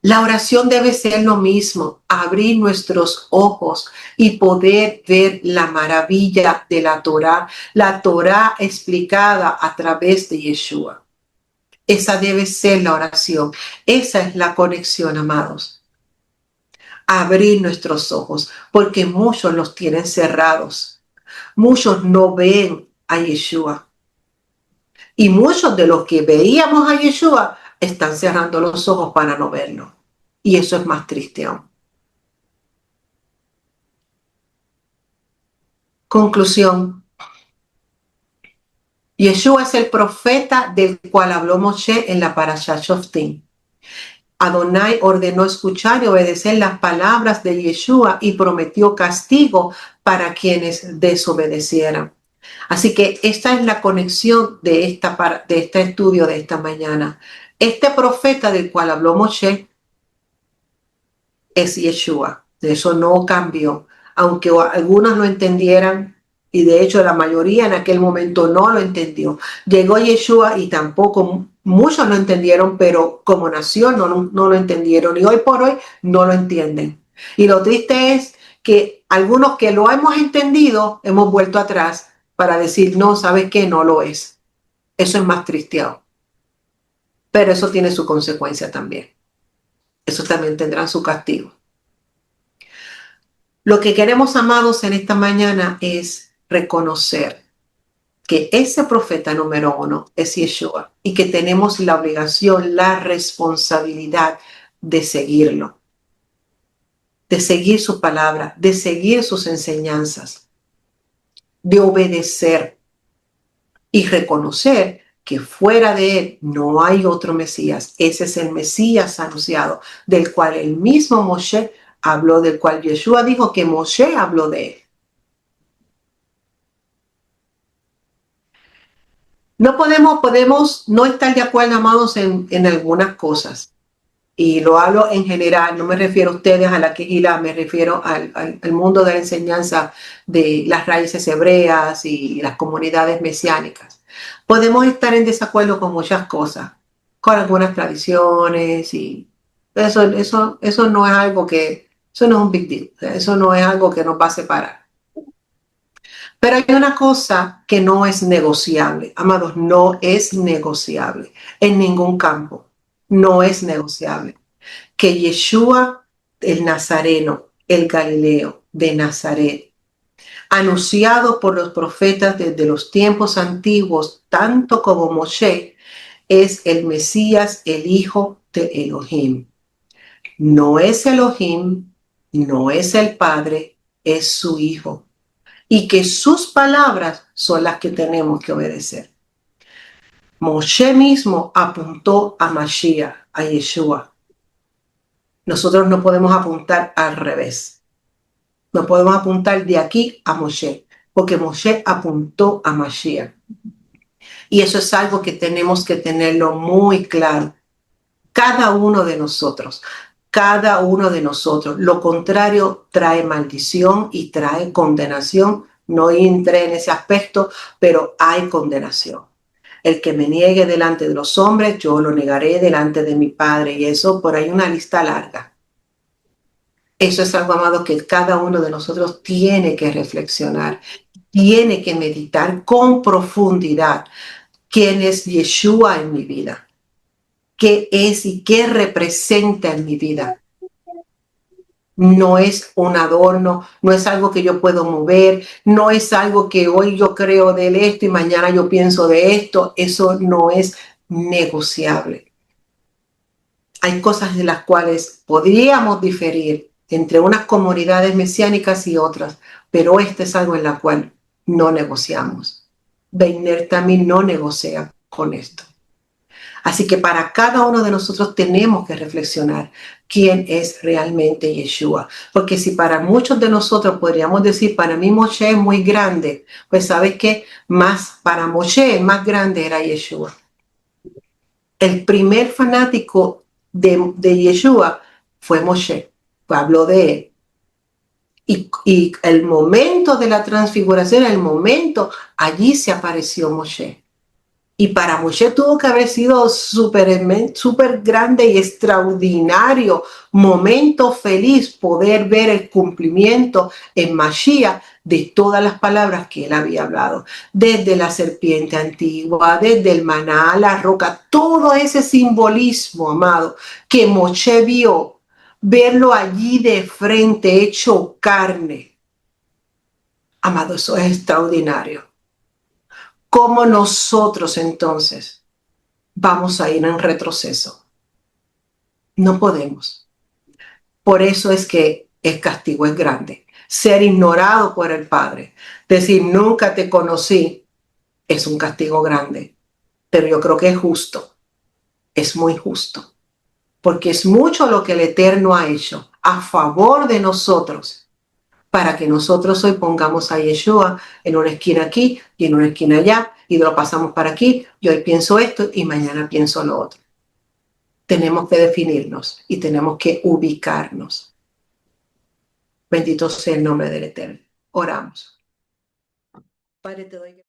La oración debe ser lo mismo, abrir nuestros ojos y poder ver la maravilla de la Torá explicada a través de Yeshua. Esa debe ser la oración. Esa es la conexión, amados. Abrir nuestros ojos, porque muchos los tienen cerrados. Muchos no ven a Yeshua. Y muchos de los que veíamos a Yeshua están cerrando los ojos para no verlo. Y eso es más triste aún. Conclusión. Yeshua es el profeta del cual habló Moshe en la Parashat Shoftim. Adonai ordenó escuchar y obedecer las palabras de Yeshua y prometió castigo para quienes desobedecieran. Así que esta es la conexión de este estudio de esta mañana. Este profeta del cual habló Moshe es Yeshua. Eso no cambió, aunque algunos lo entendieran, y de hecho la mayoría en aquel momento no lo entendió. Llegó Yeshua y tampoco muchos lo entendieron, pero como nación no lo entendieron, y hoy por hoy no lo entienden. Y lo triste es que algunos que lo hemos entendido hemos vuelto atrás para decir, no, ¿sabes qué? No lo es. Eso es más triste aún. Pero eso tiene su consecuencia también. Eso también tendrá su castigo. Lo que queremos, amados, en esta mañana es reconocer que ese profeta número uno es Yeshua y que tenemos la obligación, la responsabilidad de seguirlo, de seguir su palabra, de seguir sus enseñanzas, de obedecer y reconocer que fuera de él no hay otro Mesías. Ese es el Mesías anunciado, del cual el mismo Moshe habló, del cual Yeshua dijo que Moshe habló de él. No podemos no estar de acuerdo, amados, en algunas cosas. Y lo hablo en general, no me refiero a ustedes a la quejila, me refiero al mundo de la enseñanza de las raíces hebreas y las comunidades mesiánicas. Podemos estar en desacuerdo con muchas cosas, con algunas tradiciones, y eso no es algo eso no es un big deal, eso no es algo que nos va a separar. Pero hay una cosa que no es negociable, amados, no es negociable en ningún campo, no es negociable. Que Yeshua, el Nazareno, el Galileo de Nazaret, anunciado por los profetas desde los tiempos antiguos, tanto como Moshe, es el Mesías, el Hijo de Elohim. No es Elohim, no es el Padre, es su Hijo. Y que sus palabras son las que tenemos que obedecer. Moshe mismo apuntó a Mashiach, a Yeshua. Nosotros no podemos apuntar al revés. No podemos apuntar de aquí a Moshe, porque Moshe apuntó a Mashiach. Y eso es algo que tenemos que tenerlo muy claro. Cada uno de nosotros, cada uno de nosotros. Lo contrario trae maldición y trae condenación. No entré en ese aspecto, pero hay condenación. El que me niegue delante de los hombres, yo lo negaré delante de mi Padre. Y eso por ahí una lista larga. Eso es algo, amado, que cada uno de nosotros tiene que reflexionar, tiene que meditar con profundidad. ¿Quién es Yeshua en mi vida? ¿Qué es y qué representa en mi vida? No es un adorno, no es algo que yo puedo mover, no es algo que hoy yo creo de esto y mañana yo pienso de esto. Eso no es negociable. Hay cosas de las cuales podríamos diferir entre unas comunidades mesiánicas y otras, pero este es algo en la cual no negociamos. Beiner también no negocia con esto. Así que para cada uno de nosotros tenemos que reflexionar quién es realmente Yeshua. Porque si para muchos de nosotros podríamos decir, para mí Moshe es muy grande, pues ¿sabes qué? Para Moshe el más grande era Yeshua. El primer fanático de Yeshua fue Moshe, habló de él. Y el momento de la transfiguración, el momento, allí se apareció Moshe. Y para Moshe tuvo que haber sido súper grande y extraordinario, momento feliz, poder ver el cumplimiento en Mashiach de todas las palabras que él había hablado. Desde la serpiente antigua, desde el maná, la roca, todo ese simbolismo, amado, que Moshe vio, verlo allí de frente, hecho carne. Amado, eso es extraordinario. ¿Cómo nosotros entonces vamos a ir en retroceso? No podemos. Por eso es que el castigo es grande. Ser ignorado por el Padre, decir nunca te conocí, es un castigo grande. Pero yo creo que es justo, es muy justo, porque es mucho lo que el Eterno ha hecho a favor de nosotros, para que nosotros hoy pongamos a Yeshua en una esquina aquí y en una esquina allá, y lo pasamos para aquí, y hoy pienso esto y mañana pienso lo otro. tenemos que definirnos y tenemos que ubicarnos. Bendito sea el nombre del Eterno. Oramos. Padre, te doy